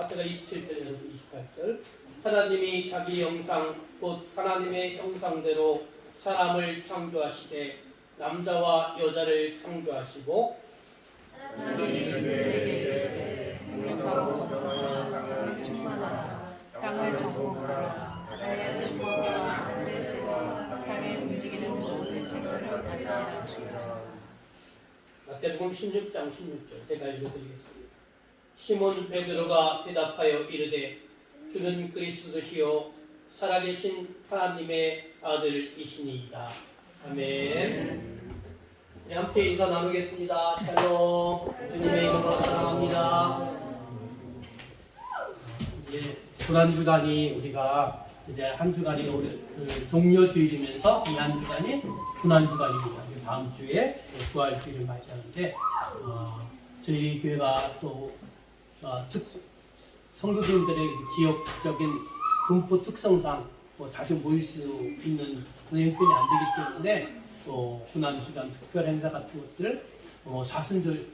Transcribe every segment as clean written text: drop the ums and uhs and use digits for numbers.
제가 27절, 여러분 28절. 하나님이 자기 형상 곧 하나님의 형상대로 사람을 창조하시되 남자와 여자를 창조하시고 땅을 정복하라. 바다의 물고기와 하늘의 새와 땅에 움직이는 모든 생물을 다스리라. 마태복음 16장 16절 제가 읽어드리겠습니다. 시몬 베드로가 대답하여 이르되 주는 그리스도시요 살아계신 하나님의 아들이시니이다. 아멘. 우리 함께 인사 나누겠습니다. 샬롬. 주님의 이름으로 사랑합니다. 이제 고난주간이 우리가 이제 한 주간이 종료주일이면서 이 한 주간이 고난주간입니다. 다음 주에 부활주일을 맞이하는데 저희 교회가 또 성도들의 지역적인 분포 특성상 자주 모일 수 있는 그런 형편이 안 되기 때문에 또 고난주간 특별 행사 같은 것들, 사순절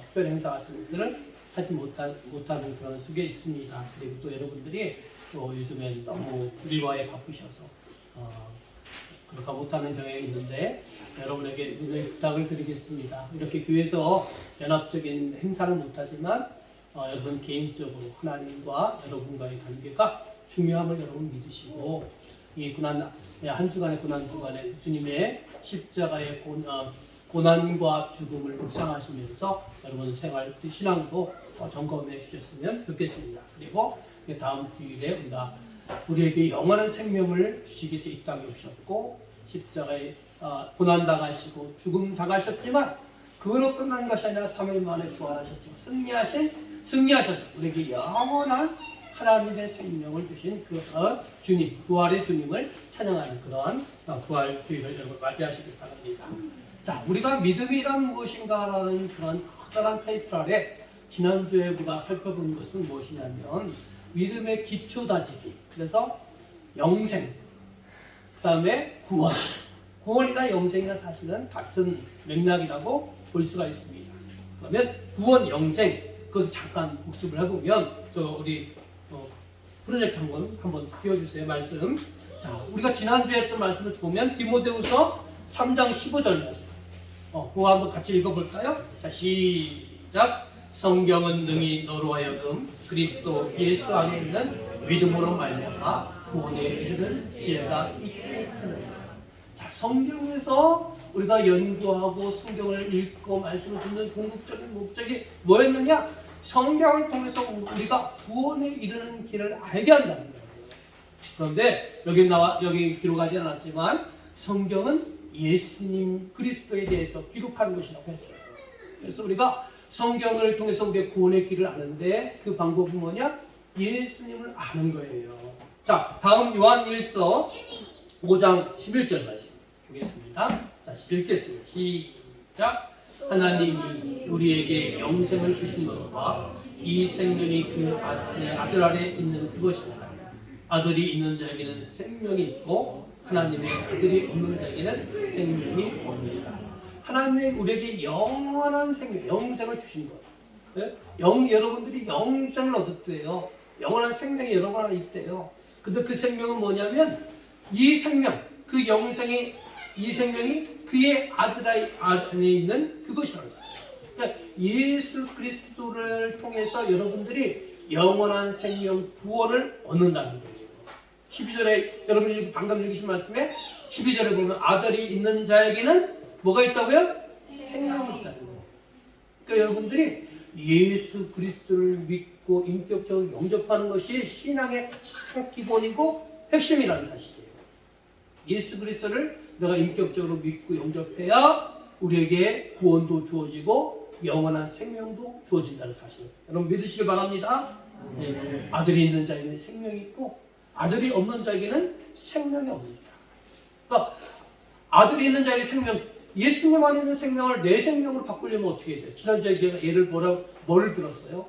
특별 행사 같은 것들을 하지 못하는 그런 속에 있습니다. 그리고 또 여러분들이 또 요즘엔 너무 일과에 바쁘셔서 그렇게 못하는 경향이 있는데 여러분에게 부탁을 드리겠습니다. 이렇게 교회에서 연합적인 행사는 못하지만 여러분 개인적으로 하나님과 여러분과의 관계가 중요함을 여러분 믿으시고 이 한 주간의 고난 주간에 주님의 십자가의 고난과 죽음을 묵상하시면서 여러분 생활 신앙도 점검해 주셨으면 좋겠습니다. 그리고 다음 주일에 우리에게 영원한 생명을 주시기 위해서 이 땅에 오셨고 십자가에 고난 당하시고 죽음 당하셨지만 그걸로 끝난 것이 아니라 3일 만에 부활하셨으며 승리하셔서 우리에게 영원한 하나님의 생명을 주신 그 주님, 부활의 주님을 찬양하는 그러한 부활주의를 여러분 맞이하시길 바랍니다. 자, 우리가 믿음이란 무엇인가라는 그런 커다란 타이틀 아래 지난주에 우리가 살펴본 것은 무엇이냐면 믿음의 기초 다지기, 그래서 영생, 그 다음에 구원. 구원이나 영생이나 사실은 같은 맥락이라고 볼 수가 있습니다. 그러면 구원, 영생, 그것을 잠깐 복습을 해보면 우리 프로젝트 한번 띄워주세요. 말씀. 자, 우리가 지난주에 했던 말씀을 보면 디모데후서 3장 15절 말씀. 그거 한번 같이 읽어볼까요? 자, 시작. 성경은 능히 너로 하여금 그리스도 예수 안에 있는 믿음으로 말미암아 구원에 이르는 지혜가 있게 하느니라. 자, 성경에서 우리가 연구하고 성경을 읽고 말씀을 듣는 궁극적인 목적이 뭐였느냐? 성경을 통해서 우리가 구원에 이르는 길을 알게 한다는 거예요. 그런데 여기 기록하지 않았지만 성경은 예수님 그리스도에 대해서 기록한 것이라고 했어요. 그래서 우리가 성경을 통해서 우리의 구원의 길을 아는데 그 방법은 뭐냐? 예수님을 아는 거예요. 자, 다음 요한일서 5장 11절 말씀 보겠습니다. 다시 읽겠습니다. 시작. 하나님이 우리에게 영생을 주신 것과 이 생명이 그 아들 안에 있는 그것이다. 아들이 있는 자에게는 생명이 있고 하나님의 아들이 없는 자에게는 생명이 없느니라. 하나님이 우리에게 영원한 생명, 영생을 주신 거예요. 여러분들이 영생을 얻었대요. 영원한 생명이 여러분 안에 있대요. 근데 그 생명은 뭐냐면 이 생명, 그 영생이 이 생명이 그의 아들 안에 있는 그것이라고 했어요. 그러니까 예수 그리스도를 통해서 여러분들이 영원한 생명 구원을 얻는다는 거예요. 12절에 여러분이 방금 읽으신 말씀에 12절에 보면 아들이 있는 자에게는 뭐가 있다고요? 생명이 있다는 거예요. 그러니까 여러분들이 예수 그리스도를 믿고 인격적으로 영접하는 것이 신앙의 가장 기본이고 핵심이라는 사실이에요. 예수 그리스도를 내가 인격적으로 믿고 영접해야 우리에게 구원도 주어지고 영원한 생명도 주어진다는 사실. 여러분 믿으시길 바랍니다. 네. 아들이 있는 자에게는 생명이 있고 아들이 없는 자에게는 생명이 없느니라. 그러니까 아들이 있는 자에게 생명, 예수님 안에 있는 생명을 내 생명으로 바꾸려면 어떻게 해야 돼요? 지난주에 제가 뭐를 들었어요?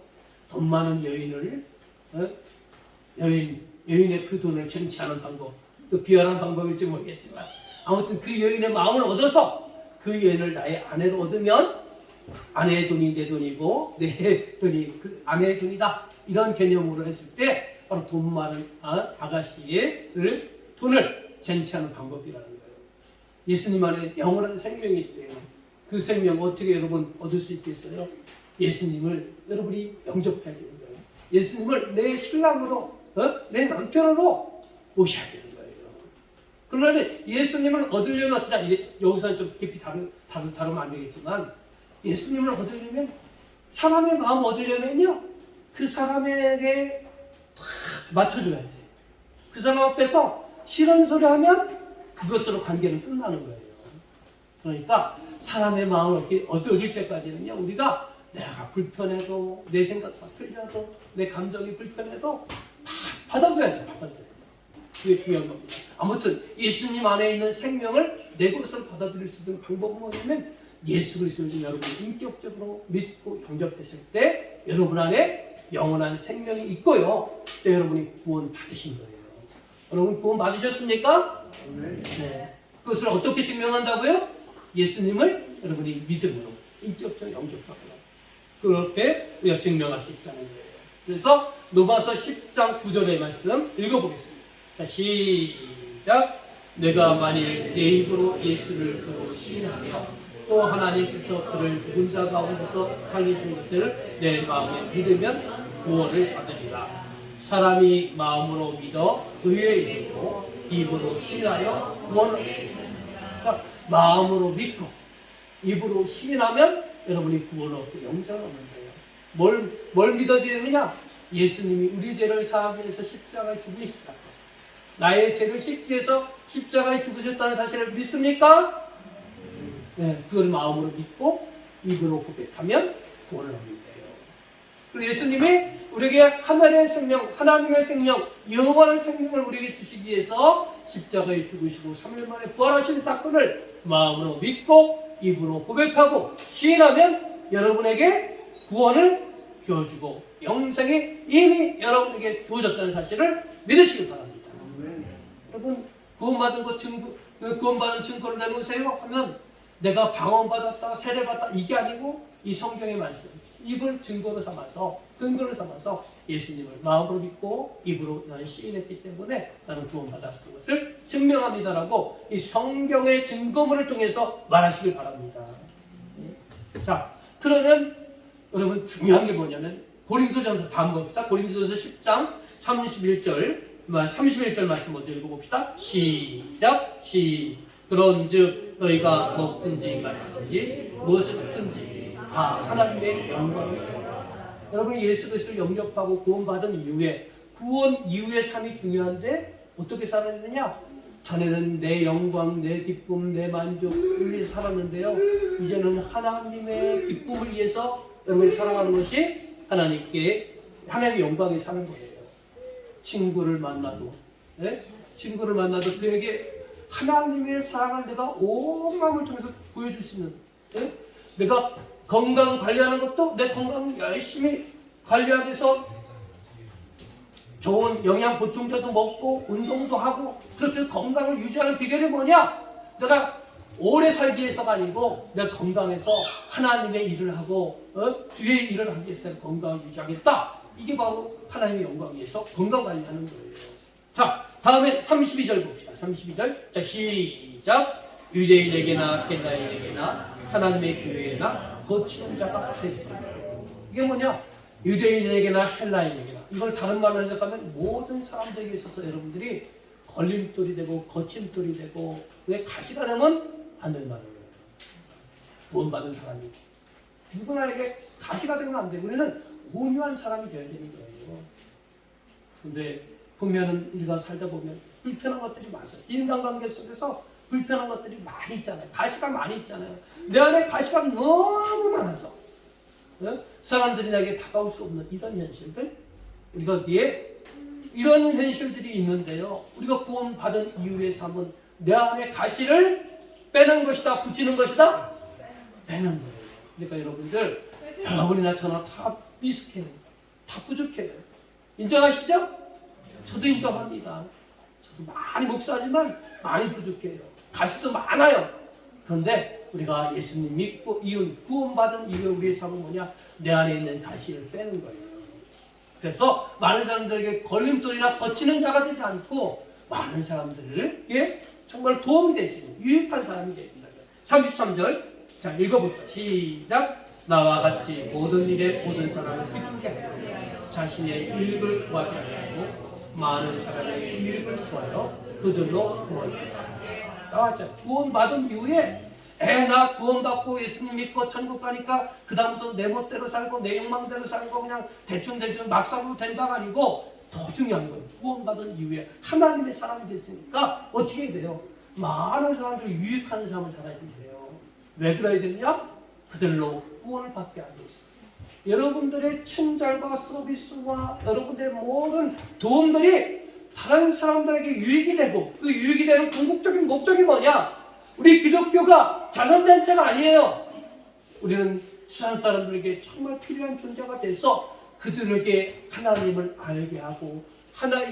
돈 많은 여인을 여인의 그 돈을 쟁취하는 방법, 또 비하하는 방법일지 모르겠지만 아무튼 그 여인의 마음을 얻어서 그 여인을 나의 아내로 얻으면 아내의 돈이 내 돈이고 내 돈이 그 아내의 돈이다. 이런 개념으로 했을 때 바로 돈 많은 아가씨의 돈을 쟁취하는 방법이라는 거예요. 예수님 안에 영원한 생명이 있대요. 그 생명 어떻게 여러분 얻을 수 있겠어요? 예수님을 여러분이 영접해야 되는 거예요. 예수님을 내 신랑으로, 내 남편으로 모셔야 되는 거예요. 그런데 예수님을 얻으려면 어떻게 하냐? 여기서는 좀 깊이 다루면 안 되겠지만, 예수님을 얻으려면, 사람의 마음 얻으려면요, 그 사람에게 다 맞춰줘야 돼요. 그 사람 앞에서 싫은 소리 하면 그것으로 관계는 끝나는 거예요. 그러니까 사람의 마음을 얻을 때까지는요, 우리가 내가 불편해도, 내 생각과 틀려도, 내 감정이 불편해도 받아줘야 돼요. 받아줘야 돼요. 그게 중요한 겁니다. 아무튼 예수님 안에 있는 생명을 내 것으로 받아들일 수 있는 방법은 뭐냐면, 예수 그리스도를 여러분이 인격적으로 믿고 영접했을 때 여러분 안에 영원한 생명이 있고요, 또 여러분이 구원 받으신 거예요. 여러분 구원 받으셨습니까? 네. 그것을 어떻게 증명한다고요? 예수님을 여러분이 믿음으로 인격적으로 영접하고 그렇게 우리가 증명할 수 있다는 거예요. 그래서 로마서 10장 9절의 말씀 읽어보겠습니다. 자, 시작. 내가 만일 내 입으로 예수를 시인하며 또 하나님께서 그를 죽은 자 가운데서 살리신 것을 내 마음에 믿으면 구원을 받으리라. 사람이 마음으로 믿어 의에 이르고 입으로 시인하여 구원을 얻으리라. 그러니까 마음으로 믿고 입으로 시인하면 여러분이 구원을 얻고 영생을 얻는 거예요. 뭘 믿어야 되느냐? 예수님이 우리 죄를 사하기 위해서 십자가에 죽으셨다. 나의 죄를 씻기 위해서 십자가에 죽으셨다는 사실을 믿습니까? 네, 그걸 마음으로 믿고 입으로 고백하면 구원을 얻는 거예요. 그리고 예수님이 우리에게 하나님의 생명, 영원한 생명을 우리에게 주시기 위해서 십자가에 죽으시고 3일 만에 부활하신 사건을 마음으로 믿고 입으로 고백하고 시인하면 여러분에게 구원을 주어주고 영생이 이미 여러분에게 주어졌다는 사실을 믿으시기 바랍니다. 여러분 구원받은 증거를 내놓으세요 하면 내가 방언받았다, 세례받았다 이게 아니고 이 성경의 말씀 이걸 근거로 삼아서 예수님을 마음으로 믿고 입으로 나는 시인했기 때문에 나는 구원받았을 것을 증명합니다라고 이 성경의 증거물을 통해서 말하시길 바랍니다. 자, 그러면 여러분 중요한 게 뭐냐면 고린도전서 다음 봅시다. 고린도전서 10장 31절 말씀 먼저 읽어봅시다. 시작. 그런즉 너희가 먹든지 마시든지 무엇을 하든지 다 하나님의 영광이에요. 여러분이 예수 그리스도를 영접하고 구원받은 이후에 구원 이후의 삶이 중요한데 어떻게 살아야 되느냐? 전에는 내 영광, 내 기쁨, 내 만족을 위해서 살았는데요. 이제는 하나님의 기쁨을 위해서 여러분이 살아가는 것이 하나님의 영광에 사는 거예요. 친구를 만나도 그에게 하나님의 사랑을 내가 온 마음을 통해서 보여줄 수 있는, 내가 건강 관리하는 것도 내 건강 열심히 관리하기 위해서 좋은 영양 보충제도 먹고 운동도 하고 그렇게 해서 건강을 유지하는 비결이 뭐냐? 내가 오래 살기 위해서가 아니고 내가 건강해서 하나님의 일을 하고 주의 일을 하기 위해서 내가 건강을 유지하겠다. 이게 바로 하나님의 영광 위해서 건강 관리하는 거예요. 자, 다음에 32절 봅시다. 32절. 자, 시작. 유대인에게나 헬라인에게나 하나님의 교회나 거치는 자가 되시다. 이게 뭐냐? 유대인에게나 헬라인에게나. 이걸 다른 말로 해석하면 모든 사람들에게 있어서 여러분들이 걸림돌이 되고 거침돌이 되고 왜 가시가 되면 안 된다는 거예요. 구원받은 사람이 누구나에게 가시가 되면 안 되고 우리는 온유한 사람이 되어야 되는 거예요. 근데 보면은 우리가 살다 보면 불편한 것들이 많죠. 인간관계 속에서 불편한 것들이 많이 있잖아요. 가시가 많이 있잖아요. 내 안에 가시가 너무 많아서 사람들이 나에게 다가올 수 없는 이런 현실들, 우리가 여기에 이런 현실들이 있는데요. 우리가 구원받은 이후의 삶은 내 안에 가시를 빼는 것이다, 붙이는 것이다, 빼는 거예요. 그러니까 여러분이나 저나 다 미숙해요. 다 부족해요. 인정하시죠? 저도 인정합니다. 저도 많이 목사지만 많이 부족해요. 가시도 많아요. 그런데 우리가 예수님 믿고 구원받은 이후에 우리의 삶은 뭐냐? 내 안에 있는 다시를 빼는 거예요. 그래서 많은 사람들에게 걸림돌이나 거치는 자가 되지 않고 많은 사람들을 정말 도움이 될 수 있는 유익한 사람이 되겠습니다. 33절 자 읽어보세요. 시작. 나와 같이 모든 일에 모든 사람을 기쁘게 하여 자신의 유익을 구하지 않고 많은 사람의 유익을 구하여 그들로 구원받았다. 나왔죠. 구원받은 이후에 나 구원받고 예수님 믿고 천국 가니까 그 다음부터 내 멋대로 살고 내 욕망대로 살고 그냥 대충 막 살고 된다가 아니고 더 중요한 거예요. 구원받은 이후에 하나님의 사람이 됐으니까 어떻게 해야 돼요? 많은 사람들이 유익하는 삶을 살아야 돼요. 왜 그래야 되냐? 그들로 구원을 받게 하기 위해서. 여러분들의 친절과 서비스와 여러분들의 모든 도움들이 다른 사람들에게 유익이 되고 그 유익이 되는 궁극적인 목적이 뭐냐? 우리 기독교가 자선단체가 아니에요. 우리는 세상 사람들에게 정말 필요한 존재가 돼서 그들에게 하나님을 알게 하고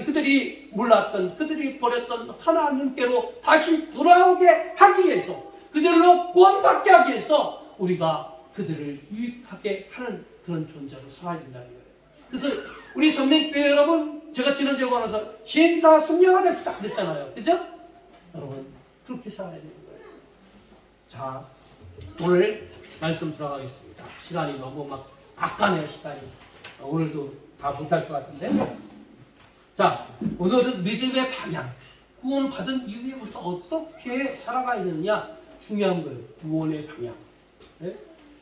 그들이 몰랐던 그들이 버렸던 하나님께로 다시 돌아오게 하기 위해서 그들로 구원받게 하기 위해서 우리가 그들을 유익하게 하는 그런 존재로 살아야 된다는 거예요. 그래서 우리 선민교회 여러분 제가 지난주에 와서 신사 승려가 됩시다 그랬잖아요. 그렇죠? 여러분 그렇게 살아야 되는 거예요. 자 오늘 말씀 들어가겠습니다. 시간이 너무 막 아까네요. 시간이 오늘도 다 못할 것 같은데 자 오늘은 믿음의 방향 구원받은 이후에 우리가 어떻게 살아가야 되느냐 중요한 거예요. 구원의 방향. 네?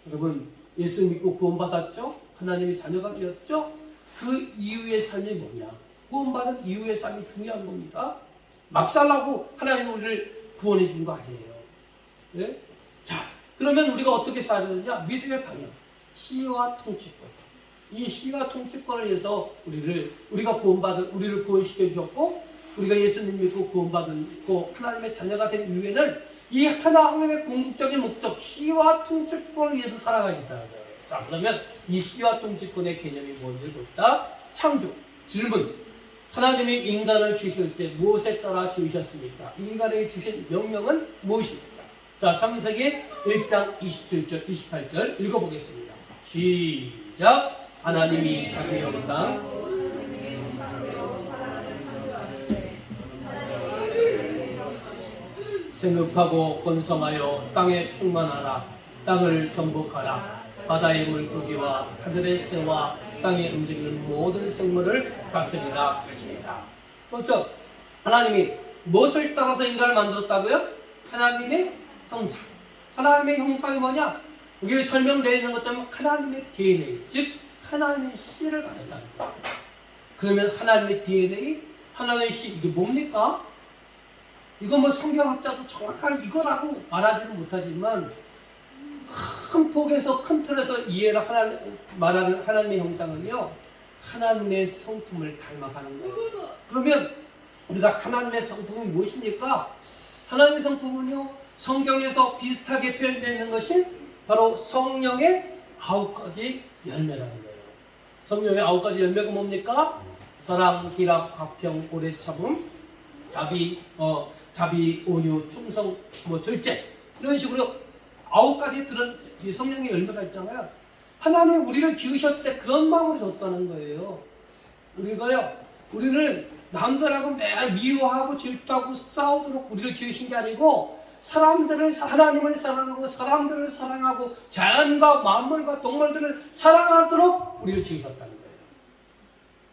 여러분 예수 믿고 구원받았죠? 하나님의 자녀가 되었죠? 그 이후의 삶이 뭐냐? 구원받은 이후의 삶이 중요한 겁니다. 막 살라고 하나님 우리를 구원해 준 거 아니에요. 네? 자, 그러면 우리가 어떻게 살아야 되느냐? 믿음의 방향, 시와 통치권. 이 시와 통치권을 위해서 우리가 우리를 구원시켜 주셨고, 우리가 예수님 믿고 구원받고 하나님의 자녀가 된 이후에는 이 하나님의 궁극적인 목적, 시와 통치권을 위해서 살아가겠다. 자, 그러면 이 시와 통치권의 개념이 뭔지 볼까? 창조, 질문. 하나님이 인간을 지으실 때 무엇에 따라 지으셨습니까? 인간에게 주신 명령은 무엇입니까? 자, 창세기 1장 27절, 28절 읽어보겠습니다. 시작! 하나님이 자기 형상 생육하고 번성하여 땅에 충만하라. 땅을 정복하라. 바다의 물고기와 하늘의 새와 땅에 움직이는 모든 생물을 다스리라 하십니다. 그렇죠? 하나님이 무엇을 따라서 인간을 만들었다고요? 하나님의 형상. 하나님의 형상이 뭐냐? 여기 설명되어 있는 것처럼 하나님의 DNA, 즉 하나님의 씨를 가졌다는 거예요. 그러면 하나님의 DNA, 하나님의 씨 이게 뭡니까? 이거 뭐 성경학자도 정확하게 이거라고 말하지는 못하지만 큰 폭에서 큰 틀에서 이해를 말하는 하나님의 형상은요 하나님의 성품을 닮아가는 거예요. 그러면 우리가 하나님의 성품이 무엇입니까? 하나님의 성품은요 성경에서 비슷하게 표현되어 있는 것이 바로 성령의 9가지 열매라는 거예요. 성령의 9가지 열매가 뭡니까? 사랑, 희락, 화평, 오래 참음, 자비, 온유, 충성, 절제 이런 식으로 9가지 들은 성령의 열매가 있잖아요. 하나님이 우리를 지으셨을 때 그런 마음을 줬다는 거예요. 우리는 남들하고 매일 미워하고 질투하고 싸우도록 우리를 지으신 게 아니고 하나님을 사랑하고 사람들을 사랑하고 자연과 만물과 동물들을 사랑하도록 우리를 지으셨다는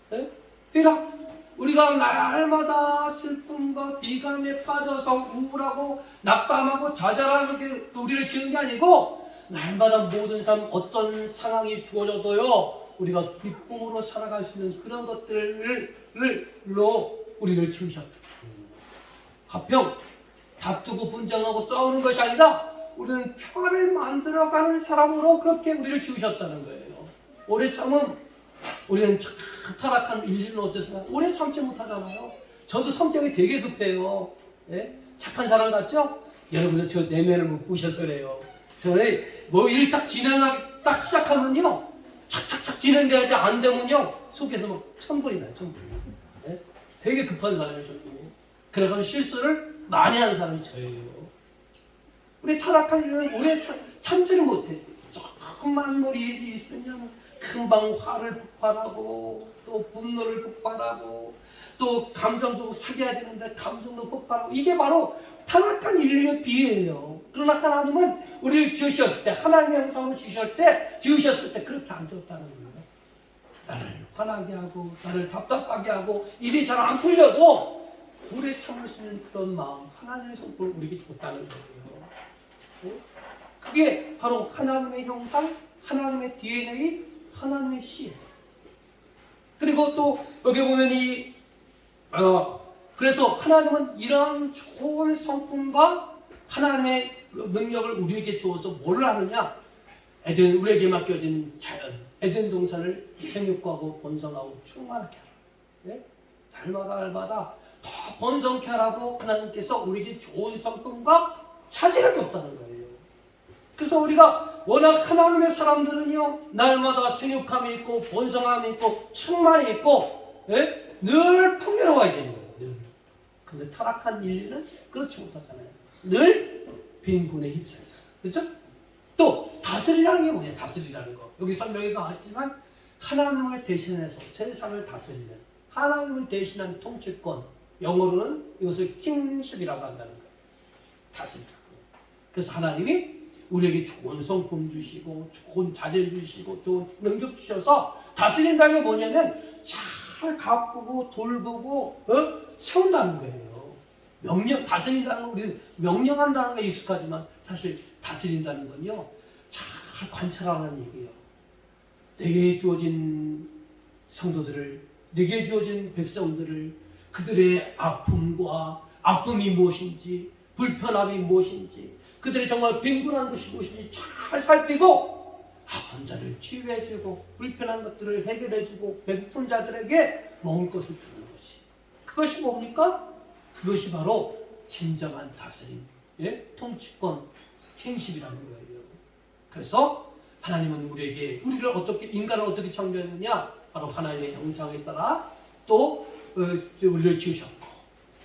거예요. 네? 그러니까 우리가 날마다 슬픔과 비관에 빠져서 우울하고 낙담하고 좌절하게 우리를 지은 게 아니고 날마다 모든 삶 어떤 상황이 주어져도요 우리가 기쁨으로 살아갈 수 있는 그런 것들로 우리를 지으셨다. 화평, 다투고 분쟁하고 싸우는 것이 아니라 우리는 평화를 만들어가는 사람으로 그렇게 우리를 지으셨다는 거예요. 오래 참음, 우리는 타락한 인류는 어땠어요? 오래 참지 못하잖아요. 저도 성격이 되게 급해요. 네? 착한 사람 같죠? 여러분들 저 내면을 못 보셔서 그래요. 저는 뭐 일 딱 진행하기 딱 시작하면요 착착착 진행돼야지 안 되면요 속에서 막 천불이 나요. 네? 되게 급한 사람이에요. 그래서 실수를 많이 하는 사람이 저예요. 우리 타락한 일은 오래 참지를 못해. 조금만 일이 있으면 금방 화를 폭발하고 또 분노를 폭발하고 또 감정도 사귀어야 되는데 감정도 폭발하고 이게 바로 타락한 인류의 비애예요. 그러나 하나님은 우리를 지으셨을 때 하나님의 형상으로 지으셨을 때 그렇게 안 지었다는 거예요. 나를 화나게 하고 나를 답답하게 하고 일이 잘 안 풀려도 오래 참을 수 있는 그런 마음 하나님의 성품을 우리에게 줬다는 거예요. 그게 바로 하나님의 형상, 하나님의 DNA, 하나님의 씨예요. 그리고 또 여기 보면 그래서 하나님은 이런 좋은 성품과 하나님의 능력을 우리에게 주어서 뭘 하느냐? 우리에게 맡겨진 자연, 에덴 동산을 생육하고 번성하고 충만하게 하라. 예? 날마다 더 번성케 하라고 하나님께서 우리에게 좋은 성품과 차지를 줬다는 거예요. 그래서 우리가 워낙 하나님의 사람들은요, 날마다 생육함이 있고 번성함이 있고 충만이 있고, 예? 늘 풍요로워야 되는 거예요. 늘. 근데 타락한 인류는 그렇지 못하잖아요. 늘 빈곤에 휩싸여요. 그렇죠? 또 다스리라는 게 뭐냐? 다스리라는 거. 여기 설명이 나왔지만 하나님을 대신해서 세상을 다스리는 하나님을 대신한 통치권. 영어로는 이것을 킹십이라고 한다는 거예요. 다스리라고. 그래서 하나님이 우리에게 좋은 성품 주시고 좋은 자질 주시고 좋은 능력 주셔서 다스린다는 게 뭐냐면 잘 가꾸고 돌보고 세운다는 거예요. 다스린다는 건 우리는 명령한다는 게 익숙하지만 사실 다스린다는 건요 잘 관찰하는 얘기예요. 내게 주어진 성도들을, 내게 주어진 백성들을 그들의 아픔이 무엇인지, 불편함이 무엇인지, 그들이 정말 빈곤한 것이 무엇인지 잘 살피고 아픈 자를 치유해주고 불편한 것들을 해결해주고 배고픈 자들에게 먹을 것을 주는 것이, 그것이 뭡니까? 그것이 바로 진정한 다스림, 통치권, 킹십이라는 거예요. 그래서 하나님은 인간을 어떻게 창조했느냐? 바로 하나님의 형상에 따라 또 우리를 지으셨고,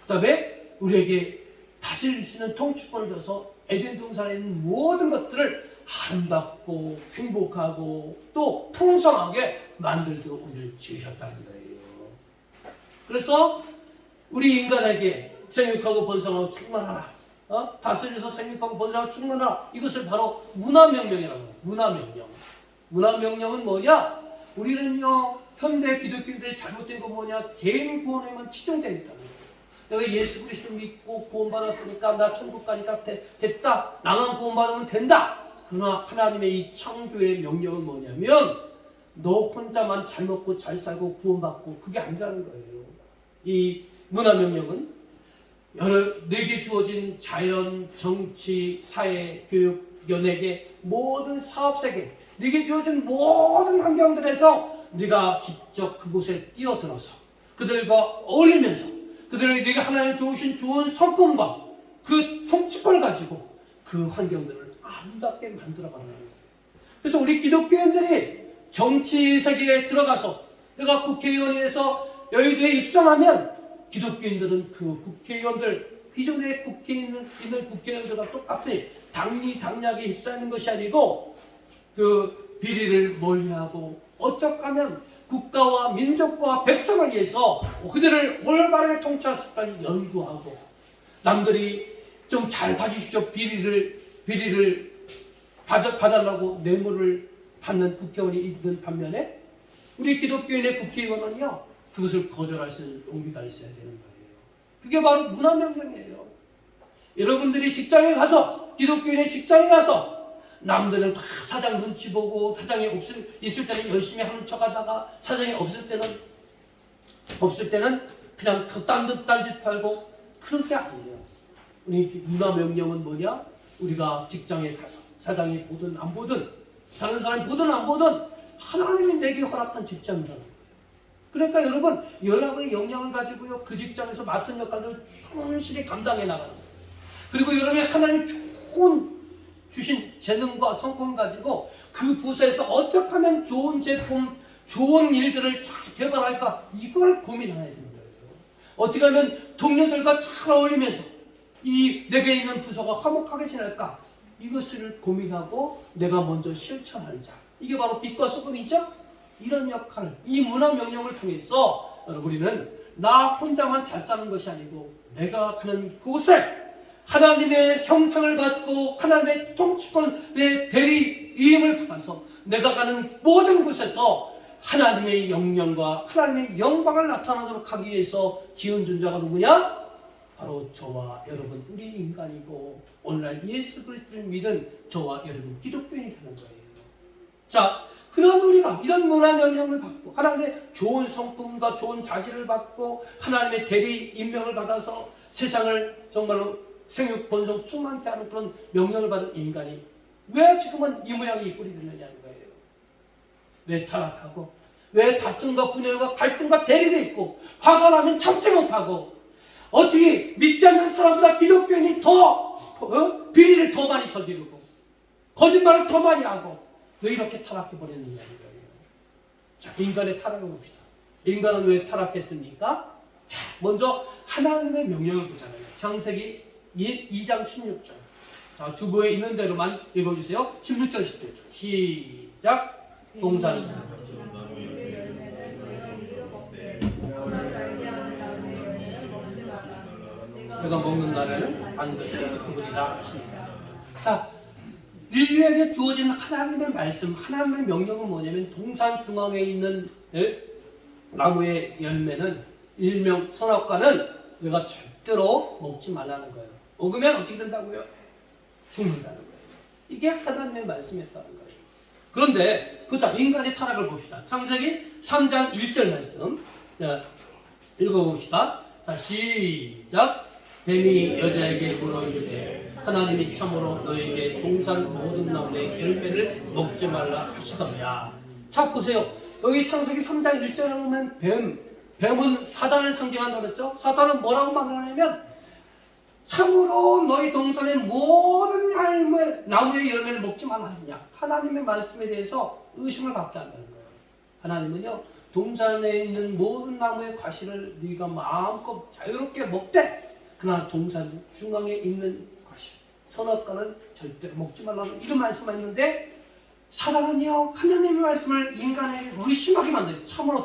그 다음에 우리에게 다스릴 수 있는 통치권을 줘서 에덴 동산에 있는 모든 것들을 아름답고 행복하고 또 풍성하게 만들도록 우리를 지으셨다는 거예요. 그래서 우리 인간에게 생육하고 번성하고 충만하라, 다스려서 생육하고 번성하고 충만하라, 이것을 바로 문화명령이라고 해요. 문화명령은 뭐냐? 우리는요 현대 기독교인들이 잘못된 건 뭐냐? 개인 구원에만 치중되어 있다는 거예요. 내가 예수 그리스도를 믿고 구원받았으니까 나 천국 가니까 됐다. 나만 구원받으면 된다. 그러나 하나님의 이 창조의 명령은 뭐냐면 너 혼자만 잘 먹고 잘 살고 구원받고 그게 아니라는 거예요. 이 문화명령은 내게 주어진 자연, 정치, 사회, 교육, 연예계, 모든 사업세계, 네게 주어진 모든 환경들에서 네가 직접 그곳에 뛰어들어서 그들과 어울리면서 그들에게 하나님 주신 좋은 성품과 그 통치권을 가지고 그 환경들을 아름답게 만들어가는 거예요. 그래서 우리 기독교인들이 정치 세계에 들어가서 내가 국회의원이 돼서 여의도에 입성하면 기독교인들은 그 국회의원들, 기존의 국회에 있는 국회의원들과 똑같이 당리당략에 휩싸이는 것이 아니고 그 비리를 멀리하고 어쩌면 국가와 민족과 백성을 위해서 그들을 올바르게 통치할 수 있다는 연구하고, 남들이 좀 잘 봐주십시오 비리를 봐달라고 뇌물을 받는 국회의원이 있는 반면에 우리 기독교인의 국회의원은요 그것을 거절할 수 있는 용기가 있어야 되는 거예요. 그게 바로 문화명령이에요. 여러분들이 직장에 가서, 기독교인의 직장에 가서 남들은 다 사장 눈치 보고 사장이 있을 때는 열심히 하는 척 하다가 사장이 없을 때는 그냥 딴짓 팔고, 그런 게 아니에요. 우리 문화명령은 뭐냐? 우리가 직장에 가서 사장이 보든 안 보든, 다른 사람이 보든 안 보든 하나님이 내게 허락한 직장이라는 거예요. 그러니까 여러분, 여러분의 역량을 가지고요 그 직장에서 맡은 역할을 충실히 감당해 나가는 거예요. 그리고 여러분이 하나님 주신 재능과 성품 가지고 그 부서에서 어떻게 하면 좋은 제품, 좋은 일들을 잘 개발할까, 이걸 고민해야 되는 거예요. 어떻게 하면 동료들과 잘 어울리면서 내게 있는 부서가 화목하게 지낼까, 이것을 고민하고 내가 먼저 실천하는 자. 이게 바로 빛과 소금이죠. 이런 역할, 이 문화 명령을 통해서 우리는 나 혼자만 잘 사는 것이 아니고 내가 가는 그곳에 하나님의 형상을 받고 하나님의 통치권의 대리임을 받아서 내가 가는 모든 곳에서 하나님의 영령과 하나님의 영광을 나타나도록 하기 위해서 지은 존재가 누구냐? 바로 저와 여러분 우리 인간이고 오늘날 예수 그리스도를 믿은 저와 여러분 기독교인이라는 거예요. 자, 그런 우리가 이런 문화 명령을 받고 하나님의 좋은 성품과 좋은 자질을 받고 하나님의 대리 임명을 받아서 세상을 정말로 생육 번성 충만케 하는 그런 명령을 받은 인간이 왜 지금은 이 모양이 이 꼴이 됐느냐는 거예요. 왜 타락하고 왜 다툼과 분열과 갈등과 대립이 있고 화가 나면 참지 못하고 어떻게 믿지 않는 사람보다 기독교인이 더 비리를 더 많이 저지르고 거짓말을 더 많이 하고 왜 이렇게 타락해 버렸느냐는 거예요. 자, 인간의 타락을 봅시다. 인간은 왜 타락했습니까? 자, 먼저 하나님의 명령을 보잖아요. 창세기 2장 16절. 자, 주보에 있는 대로만 읽어주세요. 16절 17절 시작. 동산 내가 먹는 날에는 반드시 죽으리라. 자, 인류에게 주어진 하나님의 말씀, 하나님의 명령은 뭐냐면 동산 중앙에 있는 나무의 열매는 일명 선악과는 내가 절대로 먹지 말라는 거예요. 먹으면 어떻게 된다고요? 죽는다는 거예요. 이게 하나님의 말씀이었다는 거예요. 그런데 그자 인간의 타락을 봅시다. 창세기 3장 1절 말씀 읽어봅시다. 자, 시작. 뱀이 여자에게 물어 이르되 하나님이 참으로 너에게 동산 모든 나무의 열매를 먹지 말라 하시더냐. 자, 보세요. 여기 창세기 3장 1절에 보면 뱀은 사단을 상징한다고 그랬죠. 사단은 뭐라고 말하냐면 참으로 너희 동산의 모든 나무의 열매를 먹지 말라 하느냐. 하나님의 말씀에 대해서 의심을 갖게 한다는 거예요. 하나님은요, 동산에 있는 모든 나무의 과실을 네가 마음껏 자유롭게 먹되 그러나 동산 중앙에 있는 과실, 선악과는 절대로 먹지 말라는 이런 말씀하셨는데 사단은요, 하나님의 말씀을 인간에게 의심하게 만들어요. 참으로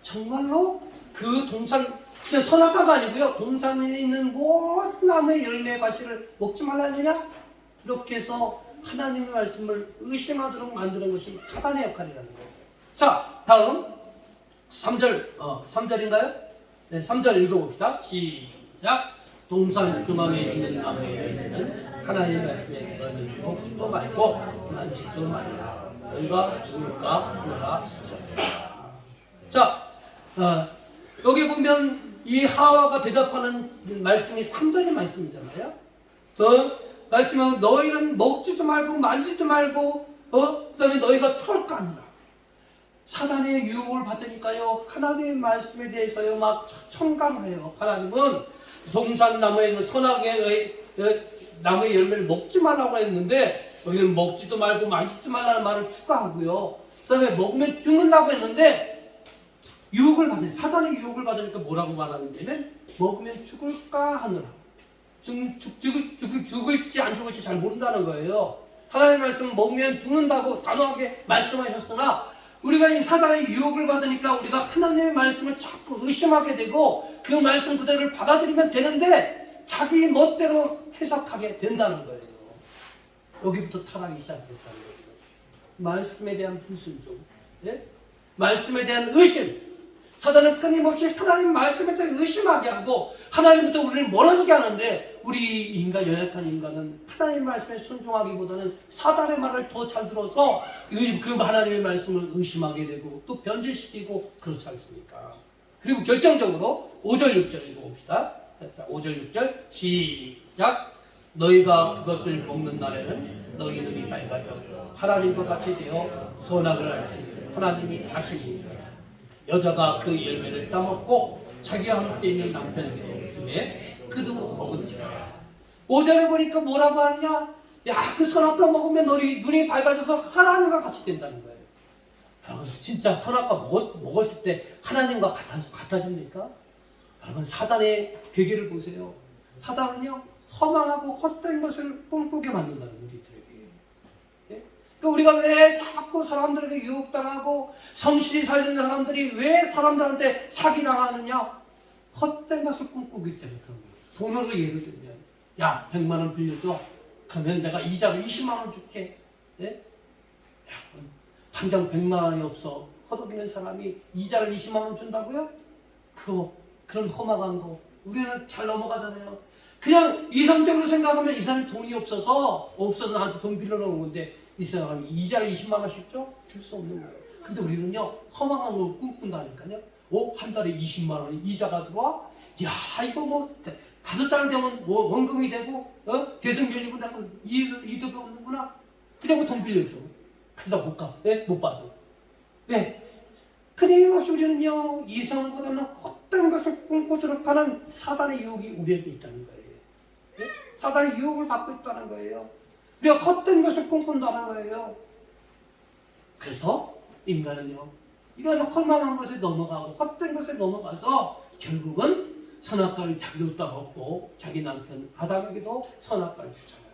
정말로 그 동산, 선악과가 아니고요, 동산에 있는 모든 나무의 열매의 과실을 먹지 말라느냐? 이렇게 해서 하나님의 말씀을 의심하도록 만드는 것이 사단의 역할이라는 거예요. 자, 다음 3절인가요? 네, 3절 읽어봅시다. 시작. 동산 중앙에 있는 나무의 열매는 하나님의 말씀에 너희는 먹지도 말고 만지지도 말라. 너희가 죽을까 하노라. 자, 여기 보면 이 하와가 대답하는 말씀이 3절의 말씀이잖아요. 말씀은 너희는 먹지도 말고 만지지도 말고 그 다음에 너희가 철까니라. 사단의 유혹을 받으니까요, 하나님의 말씀에 대해서요 막 청감해요. 하나님은 동산나무에 있는 선악의 나무의 열매를 먹지 말라고 했는데 여기는 먹지도 말고 만지지도 말라는 말을 추가하고요. 그 다음에 먹으면 죽는다고 했는데 유혹을 받아요. 사단의 유혹을 받으니까 뭐라고 말하는냐면 먹으면 죽을까 하느라. 죽을지 안 죽을지 잘 모른다는 거예요. 하나님의 말씀 먹으면 죽는다고 단호하게 말씀하셨으나 우리가 이 사단의 유혹을 받으니까 우리가 하나님의 말씀을 자꾸 의심하게 되고 그 말씀 그대로를 받아들이면 되는데 자기 멋대로 해석하게 된다는 거예요. 여기부터 타락이 시작됐다는 거예요. 말씀에 대한 불순종, 말씀에 대한 의심. 사단은 끊임없이 하나님 말씀에 대해 의심하게 하고 하나님부터 우리를 멀어지게 하는데 우리 인간, 연약한 인간은 하나님의 말씀에 순종하기보다는 사단의 말을 더 잘 들어서 그 하나님의 말씀을 의심하게 되고 또 변질시키고 그렇지 않습니까? 그리고 결정적으로 5절 6절 읽어봅시다. 자, 5절 6절 시작. 너희가 그것을 먹는 날에는 너희 눈이 밝아져 하나님과 같이 되어 선악을 알지 하나님이 아십니다. 여자가 그 열매를 따먹고 자기와 함께 있는 남편에게도 주매 그도 먹은지라. 5절에 보니까 뭐라고 하느냐? 야, 그 선악과 먹으면 너희 눈이 밝아져서 하나님과 같이 된다는 거예요. 여러분, 진짜 선악과 먹었을 때 하나님과 같아집니까? 여러분, 사단의 괴계를 보세요. 사단은요, 허망하고 헛된 것을 꿈꾸게 만든다는 우리들에게. 예? 그러니까 우리가 왜 자꾸 사람들에게 유혹당하고 성실히 살던 사람들이 왜 사람들한테 사기당하느냐? 헛된 것을 꿈꾸기 때문에 그런 거예요. 돈으로 예를 들면 야 100만 원 빌려줘. 그러면 내가 이자로 20만 원 줄게. 예? 야, 당장 100만 원이 없어. 허덕이는 사람이 이자를 20만 원 준다고요? 그런 허망한 거 우리는 잘 넘어가잖아요. 그냥 이성적으로 생각하면 이 사람이 돈이 없어서 나한테 돈 빌려놓은 건데 이 사람이 이자를 20만 원씩 줘? 줄 수 없는 거예요. 근데 우리는요 허망한 걸 꿈꾼다니까요. 한 달에 20만 원 이자가 들어와? 야 이거 뭐 5달 되면 뭐 원금이 되고 계속 빌리고 내가 이득이 없는구나. 그리고 돈 빌려줘. 그러다 못 가. 네? 못 받아. 네. 끊임없이 우리는요 이성보다는 헛된 것을 꿈꾸도록 하는 사단의 유혹이 우리에게 있다는 거예요. 네? 사단의 유혹을 받고 있다는 거예요. 우리가 헛된 것을 꿈꾼다는 거예요. 그래서 인간은요 이런 허망한 것에 넘어가고 헛된 것에 넘어가서 결국은 선악과를 자기도 따먹고 자기 남편 아담에게도 선악과를 주잖아요.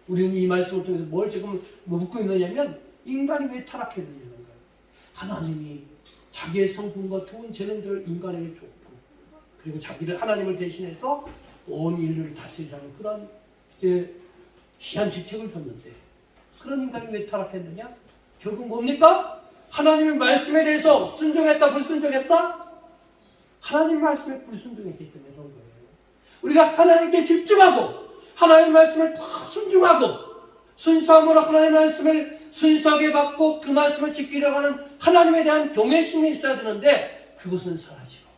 우리는 이 말씀을 통해서 뭘 지금 묻고 있느냐면 인간이 왜 타락했느냐는 거예요. 하나님이 자기의 성품과 좋은 재능들을 인간에게 줬고 그리고 자기를 하나님을 대신해서 온 인류를 다스리라는 그런 이제 희한 직책을 줬는데 그런 인간이 왜 타락했느냐? 결국 뭡니까? 하나님의 말씀에 대해서 순종했다 불순종했다? 하나님 말씀에 불순종했기 때문에 그런 거예요. 우리가 하나님께 집중하고 하나님 말씀을 더 순종하고 순수함으로 하나님 말씀을 순수하게 받고 그 말씀을 지키려고 하는 하나님에 대한 경외심이 있어야 되는데 그것은 사라지고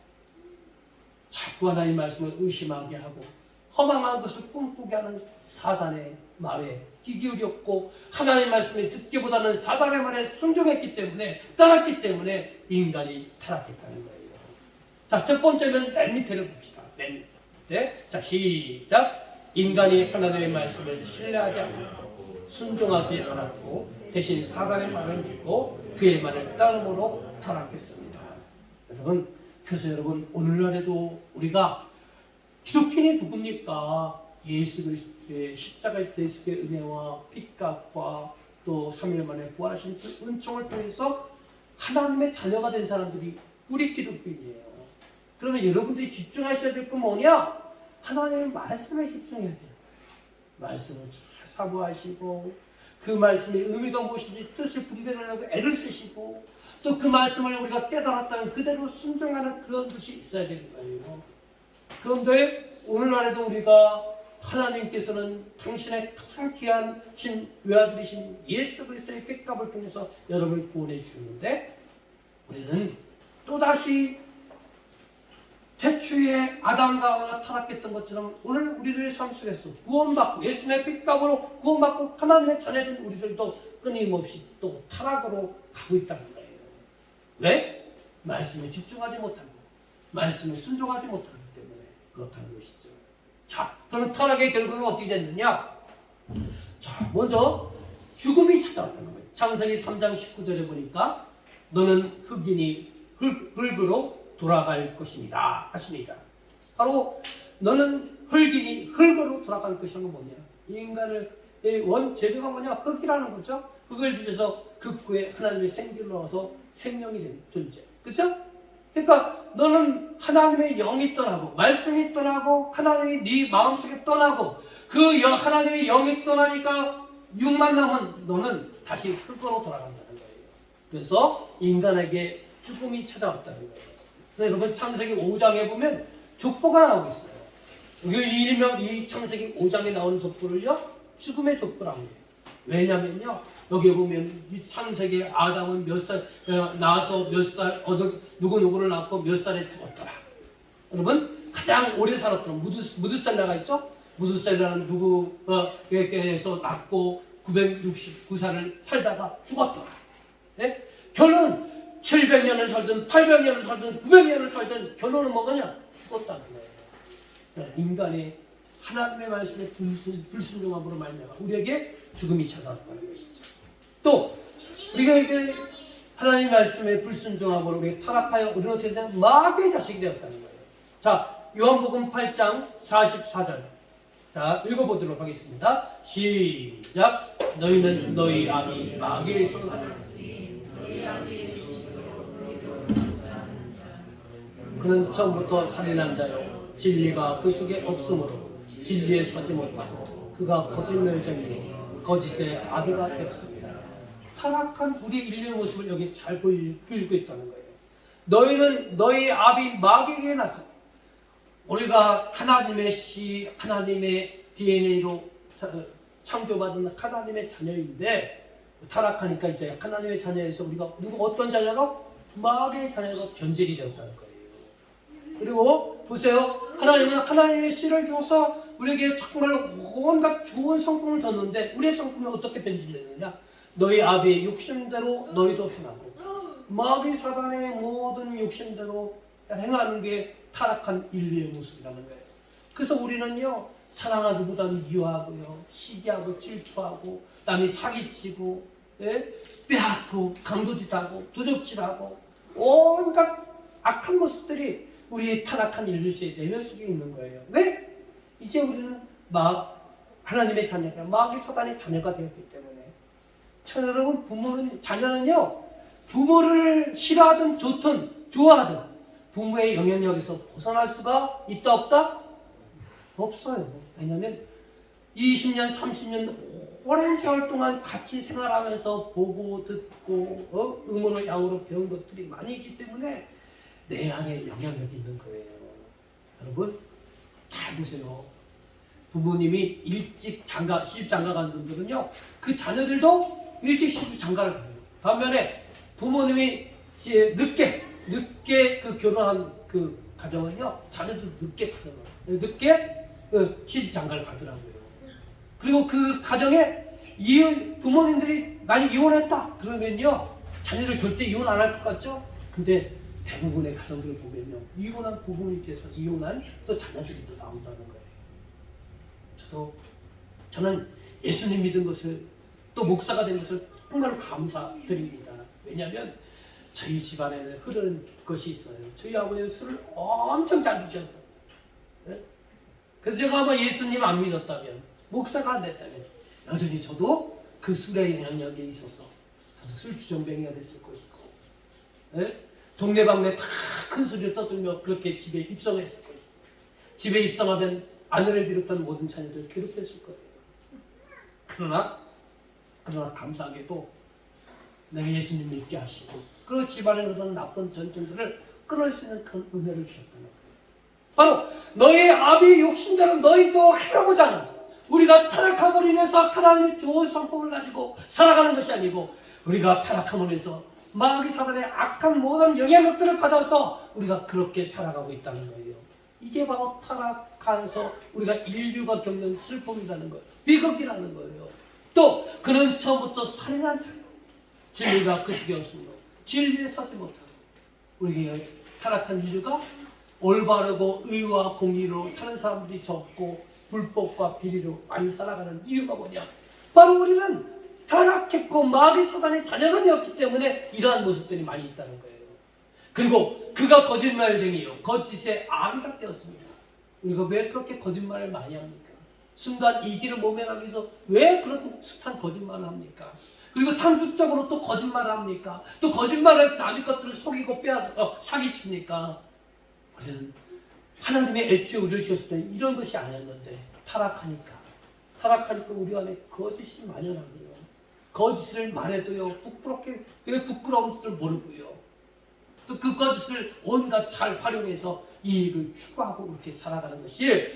자꾸 하나님 말씀을 의심하게 하고 허망한 것을 꿈꾸게 하는 사단의 말에 귀 기울였고 하나님 말씀을 듣기보다는 사단의 말에 순종했기 때문에 따랐기 때문에 인간이 타락했다는 거예요. 자, 첫 번째는 맨 밑에를 봅시다. 맨 밑에. 자, 시작. 인간이 하나님의 말씀을 신뢰하지 않고 순종하지 않았고 대신 사단의 말을 믿고 그의 말을 따름으로 타락했습니다. 여러분, 그래서 여러분 오늘날에도 우리가 기독교인이 누굽니까? 예수 그리스도의 십자가의 대속의 은혜와 핏값과 또 3일 만에 부활하신 그 은총을 통해서 하나님의 자녀가 된 사람들이 우리 기독교인이에요. 그러면 여러분들이 집중하셔야 될 건 뭐냐? 하나님의 말씀에 집중해야 돼요. 말씀을 잘 사모하시고 그 말씀의 의미가 무엇인지 뜻을 분별하려고 애를 쓰시고 또 그 말씀을 우리가 깨달았다면 그대로 순종하는 그런 것이 있어야 되는 거예요. 그런데 오늘날에도 우리가 하나님께서는 당신의 가장 귀한 외아들이신 예수 그리스도의 핏값을 통해서 여러분을 구원해 주셨는데 우리는 또다시 태초에 아담과 하와가 타락했던 것처럼 오늘 우리들의 삶 속에서 구원받고 예수님의 핏값으로 구원받고 하나님의 자녀된 우리들도 끊임없이 또 타락으로 가고 있다는 거예요. 왜? 말씀에 집중하지 못하고 말씀에 순종하지 못하기 때문에 그렇다는 것이죠. 자, 그럼 타락의 결과가 어떻게 됐느냐? 자, 먼저 죽음이 찾아왔다는 거예요. 창세기 3장 19절에 보니까 너는 흙이니 흙으로 돌아갈 것입니다 하십니다. 바로 너는 흙이니 흙으로 돌아갈 것이라는 건 뭐냐? 인간의 원재료가 뭐냐? 흙이라는 거죠. 흙을 빚어서 극구에 하나님의 생기를 넣어서 생명이 된 존재. 그렇죠? 그러니까 너는 하나님의 영이 떠나고 말씀이 떠나고 하나님이 네 마음속에 떠나고 그 하나님의 영이 떠나니까 육만 남은 너는 다시 흙으로 돌아간다는 거예요. 그래서 인간에게 죽음이 찾아왔다는 거예요. 여러분 창세기 5장에 보면 족보가 나오고 있어요. 일명 이 창세기 5장에 나오는 족보를요 죽음의 족보라고 해요. 왜냐면요 여기 보면 이 창세기 아담은 몇 살 낳아서 몇 살 누구누구를 낳고 몇 살에 죽었더라. 여러분 가장 오래 살았던 무드살라가 있죠. 무드살라는 누구에게서 낳고 969살을 살다가 죽었더라. 네? 결론 700년을 살든 800년을 살든 900년을 살든 결론은 뭐냐? 죽었다는 거예요. 네, 인간의 하나님의 말씀에 불순종함으로 말미암아 우리에게 죽음이 찾아왔다는 것이죠. 또 우리가 이제 하나님의 말씀에 불순종함으로 우리가 타락하여 우리는 어떻게 되냐? 마귀의 자식이 되었다는 거예요. 자, 요한복음 8장 44절 자, 읽어보도록 하겠습니다. 시작. 너희는 너희 아비 마귀의 그는 처음부터 살인한 자요 진리가 그 속에 없으므로 진리에 서지 못하고 그가 거짓말쟁이로 거짓의 아비가 되었습니다. 타락한 우리 인류의 모습을 여기 잘 보여주고 있다는 거예요. 너희는 너희 아비 마귀에게 났습니다. 우리가 하나님의 씨, 하나님의 DNA로 창조받은 하나님의 자녀인데 타락하니까 이제 하나님의 자녀에서 우리가 어떤 자녀로? 마귀의 자녀로 변질이 되었다는 거예요. 그리고 보세요. 하나님은 하나님의 씨를 줘서 우리에게 정말로 온갖 좋은 성품을 줬는데 우리의 성품이 어떻게 변질되느냐? 너희 아비의 욕심대로 너희도 행하고 마귀 사단의 모든 욕심대로 행하는 게 타락한 인류의 모습이라는 거예요. 그래서 우리는요 사랑하기보다는 미워하고요 시기하고 질투하고 남이 사기치고 빼앗고 강도짓하고 도적질하고 온갖 악한 모습들이 우리의 타락한 인류의 내면 속에 있는 거예요. 왜? 이제 우리는 하나님의 자녀가 마귀 사단의 자녀가 되었기 때문에. 여러분 부모는 자녀는요 부모를 싫어하든 좋든 좋아하든 부모의 영향력에서 벗어날 수가 있다 없다? 없어요. 왜냐하면 20년 30년 오랜 세월 동안 같이 생활하면서 보고 듣고 음으로 양으로 배운 것들이 많이 있기 때문에 내 안에 영향력이 있는 거예요. 여러분 잘 보세요. 부모님이 일찍 시집 장가 간 분들은요 그 자녀들도 일찍 시집 장가를 가요. 반면에 부모님이 늦게 그 결혼한 그 가정은요 자녀도 늦게 가잖아요. 늦게 시집 장가를 가더라고요. 그리고 그 가정에 부모님들이 많이 이혼했다 그러면요 자녀들 절대 이혼 안 할 것 같죠? 근데 대부분의 가정들을 보면요 이혼한 부모님께서 이혼한 또 자녀들이 또 나온다는 거예요. 저는 예수님 믿은 것을 또 목사가 된 것을 정말로 감사드립니다. 왜냐하면 저희 집안에는 흐르는 것이 있어요. 저희 아버지는 술을 엄청 잘 드셨어요. 네? 그래서 제가 아마 예수님 안 믿었다면 목사가 안 됐다면 여전히 저도 그 술의 영향력에 있어서 저도 술주정뱅이가 됐을 것이고 네? 동네방네 다 큰 소리를 떠들며 그렇게 집에 입성했을 거예요. 집에 입성하면 아내를 비롯한 모든 자녀들을 괴롭혔을 거예요. 그러나 감사하게도 내가 예수님 믿게 하시고 그 집안에 그런 나쁜 전통들을 끊을 수 있는 그런 은혜를 주셨다는 거예요. 바로 너의 아비의 욕심대로 너희도 하려고자 하는 우리가 타락함으로 인해서 하나님의 좋은 성품을 가지고 살아가는 것이 아니고 우리가 타락함으로 인해서 마귀 사단의 악한 모든 영향력들을 받아서 우리가 그렇게 살아가고 있다는 거예요. 이게 바로 타락하면서 우리가 인류가 겪는 슬픔이라는 거예요. 비극이라는 거예요. 또 그는 처음부터 살인한 자예요. 진리가 그 속에 없으므로 진리에 서지 못하고 우리에게 타락한 인류가 올바르고 의와 공의로 사는 사람들이 적고 불법과 비리로 많이 살아가는 이유가 뭐냐? 바로 우리는 타락했고 마귀 사단의 자녀가 되었기 때문에 이러한 모습들이 많이 있다는 거예요. 그리고 그가 거짓말쟁이요 거짓의 아비가 되었습니다. 우리가 왜 그렇게 거짓말을 많이 합니까? 순간 이기를 모면하기 위해서 왜 그런 숱한 거짓말을 합니까? 그리고 상습적으로 또 거짓말을 합니까? 또 거짓말을 해서 남의 것들을 속이고 빼앗아서 사기칩니까? 우리는 하나님의 애초에 우리를 지었을 때 이런 것이 아니었는데 타락하니까 우리 안에 거짓이 만연하고요. 거짓을 말해도요 부끄럽게 왜 부끄러운 줄을 모르고요. 또 그 거짓을 온갖 잘 활용해서 이익을 추구하고 이렇게 살아가는 것이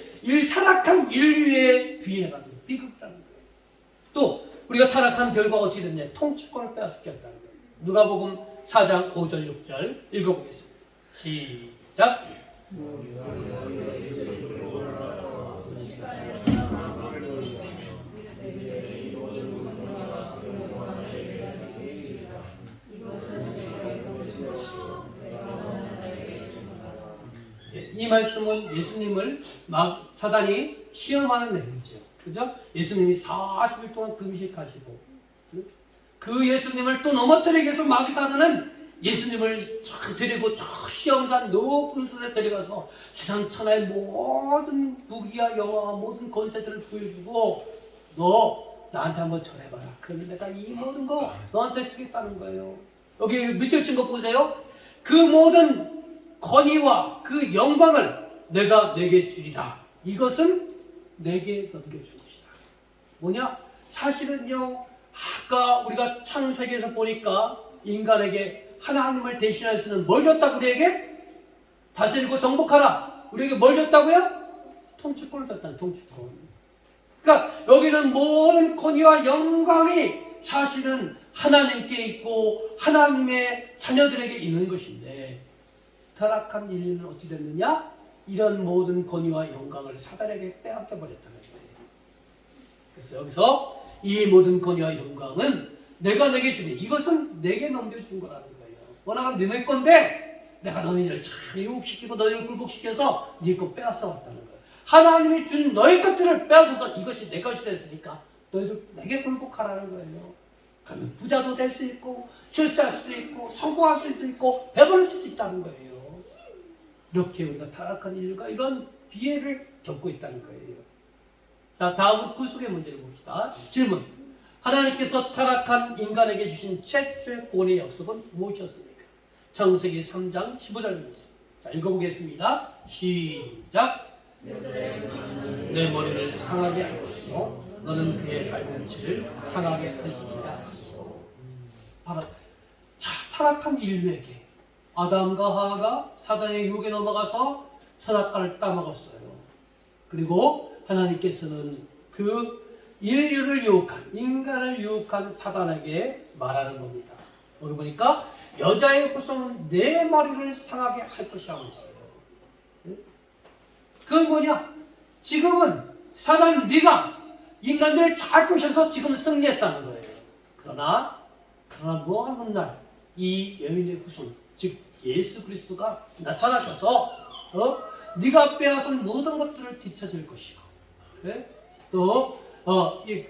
타락한 인류의 비행하는 비극이라는 거예요. 또 우리가 타락한 결과 어찌 됐냐? 통치권을 빼앗겼다는 거예요. 누가복음 4장 5절 6절 읽어보겠습니다. 시작. 이 말씀은 예수님을 사단이 시험하는 내용이죠. 그죠? 예수님이 40일 동안 금식하시고 그 예수님을 또 넘어뜨리기 위해서 마귀 사단은 예수님을 데리고 저 시험산 높은 산에 데려가서 세상 천하의 모든 무기와 영화와 모든 권세들을 보여주고 너 나한테 한번 절해봐라. 그러면 내가 이 모든 거 너한테 주겠다는 거예요. 여기 밑줄 친 거 보세요. 그 모든 권위와 그 영광을 내가 내게 주리라. 이것은 내게 넘겨준 것이다. 뭐냐? 사실은요, 아까 우리가 창세기에서 보니까 인간에게 하나님을 대신할 수는 뭘 줬다고 우리에게? 다스리고 정복하라. 우리에게 뭘 줬다고요? 통치권을 줬다는 통치권. 그러니까 여기는 모든 권위와 영광이 사실은 하나님께 있고 하나님의 자녀들에게 있는 것인데 타락한 인류는 어떻게 됐느냐? 이런 모든 권위와 영광을 사단에게 빼앗겨 버렸다는 거예요. 그래서 여기서 이 모든 권위와 영광은 내가 내게 주니 이것은 내게 넘겨준 거라는 거예요. 워낙 너네 건데 내가 너희를 잘 유혹시키고 너희를 굴복시켜서 네 것 빼앗아 왔다는 거예요. 하나님이 준 너희 것들을 빼앗아서 이것이 내 것이 됐으니까 너희들 내게 굴복하라는 거예요. 그러면 부자도 될 수 있고 출세할 수도 있고 성공할 수도 있고 배부를 수도 있다는 거예요. 이렇게 우리가 타락한 인류가 이런 비애를 겪고 있다는 거예요. 자, 다음은 구속의 문제를 봅시다. 질문. 하나님께서 타락한 인간에게 주신 최초의 구원의 약속은 무엇이었습니까? 창세기 3장 15절입니다. 자, 읽어보겠습니다. 시작. 내 머리를 상하게 할 것이요 너는 그의 발꿈치를 상하게 할 것이다. 자, 타락한 인류에게 아담과 하와가 사단의 유혹에 넘어가서 선악과를 따먹었어요. 그리고 하나님께서는 그 인류를 유혹한, 인간을 유혹한 사단에게 말하는 겁니다. 여기 보니까 여자의 후손은 내 머리를 상하게 할 것이라고 했어요. 그건 뭐냐? 지금은 사단 네가 인간들을 잘 꼬셔서 지금 승리했다는 거예요. 그러나 뭐 하는 날 이 여인의 후손, 즉 예수 그리스도가 나타나셔서 네가 빼앗은 모든 것들을 되찾을 것이고 또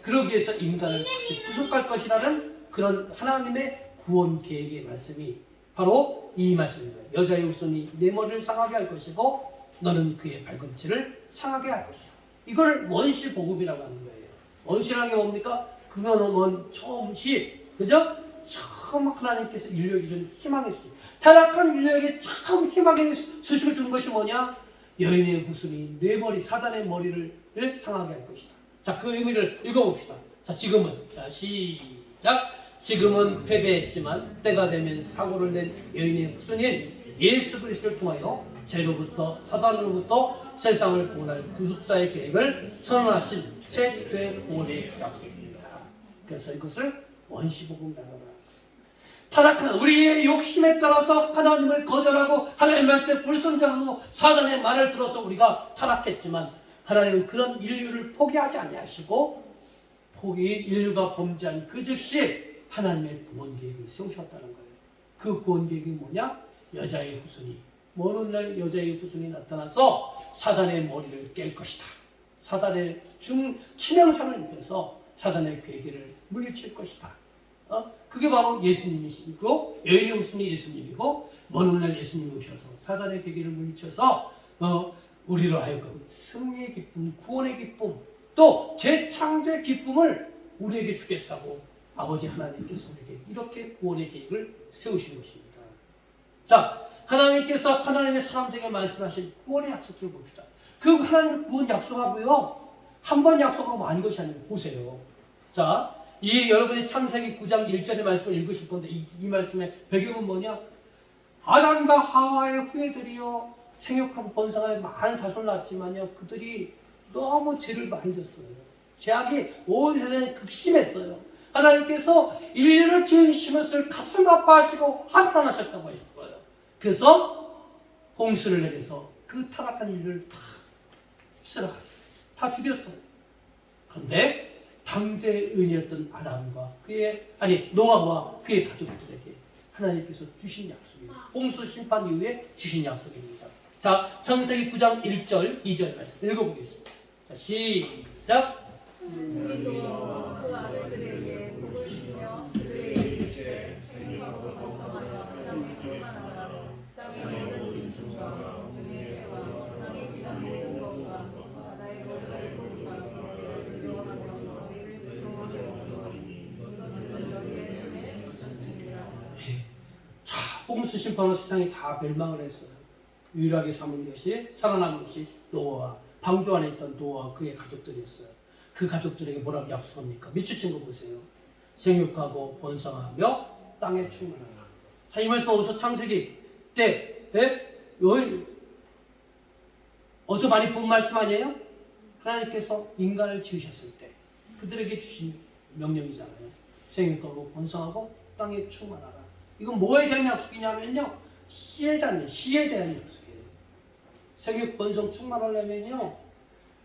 그러기 위해서 인간을 다시 구속할 것이라는 그런 하나님의 구원 계획의 말씀이 바로 이 말씀입니다. 여자의 후손이 내 머리를 상하게 할 것이고 너는 그의 발꿈치를 상하게 할 것이야. 이걸 원시 복음이라고 하는 거예요. 원시라는 게 뭡니까? 그거는 처음시, 그죠? 처음 하나님께서 인류에게 준 희망의 수식. 타락한 인류에게 처음 희망의 수식을 준 것이 뭐냐? 여인의 후손이 내 머리, 사단의 머리를 상하게 할 것이다. 자, 그 의미를 읽어봅시다. 자, 지금은, 자, 시작. 지금은 패배했지만 때가 되면 사고를 낸 여인의 후손인 예수 그리스도를 통하여 죄로부터 사단으로부터 세상을 구원할 구속자의 계획을 선언하신 최초의 구원의 약속입니다. 그래서 이것을 원시복음이라고 합니다. 타락한 우리의 욕심에 따라서 하나님을 거절하고 하나님의 말씀에 불순종하고 사단의 말을 들어서 우리가 타락했지만 하나님은 그런 인류를 포기하지 아니하시고 인류가 범죄한 그 즉시 하나님의 구원 계획을 세우셨다는 거예요. 그 구원 계획이 뭐냐? 여자의 후손이 먼 날 여자의 후손이 나타나서 사단의 머리를 깰 것이다. 사단의 치명상을 입혀서 사단의 괴계를 물리칠 것이다. 그게 바로 예수님이시고 여인의 후손이 예수님이고 먼 날 예수님이 오셔서 사단의 괴계를 물리쳐서 우리로 하여금 승리의 기쁨, 구원의 기쁨, 또 재창조의 기쁨을 우리에게 주겠다고 아버지 하나님께서 우리에게 이렇게 구원의 계획을 세우신 것입니다. 자, 하나님께서 하나님의 사람들에게 말씀하신 구원의 약속들을 봅시다. 그 하나님의 구원 약속하고요, 한 번 약속하고 아닌 것이 아니고 보세요. 자, 이 여러분이 창세기 9장 1절의 말씀을 읽으실 건데 이 말씀의 배경은 뭐냐? 아담과 하와의 후예들이요 생육하고 번성하여 많은 자손을 낳았지만요 그들이 너무 죄를 많이 졌어요. 죄악이 온 세상에 극심했어요. 하나님께서 인류를 지으시는 것을 가슴 아파하시고 한탄하셨다고 했어요. 그래서 홍수를 내려서 그 타락한 인류를 다 쓸어갔어요. 다 죽였어요. 그런데 당대의 의인이었던 아담과 노아와 그의 가족들에게 하나님께서 주신 약속이에요. 홍수 심판 이후에 주신 약속입니다. 자, 창세기 9장 1절, 2절 말씀 읽어보겠습니다. 자, 시작. 우리도 그 아들들에게 복을 주며 그들의 일에 생육하고 번성하여 홍수 심판으로 세상이 다 멸망을 했어요. 유일하게 살아남은 것이 노아, 방주 안에 있던 노아와 그의 가족들이었어요. 그 가족들에게 뭐라고 약속합니까? 밑주친 거 보세요. 생육하고 번성하며 땅에 충만하라. 자, 이 말씀 어디서 창세기 때, 어디서 많이 본 말씀 아니에요? 하나님께서 인간을 지으셨을 때 그들에게 주신 명령이잖아요. 생육하고 번성하고 땅에 충만하라. 이건 뭐에 대한 약속이냐면요, 씨에 대한 약속이에요. 생육 번성 충만하려면요,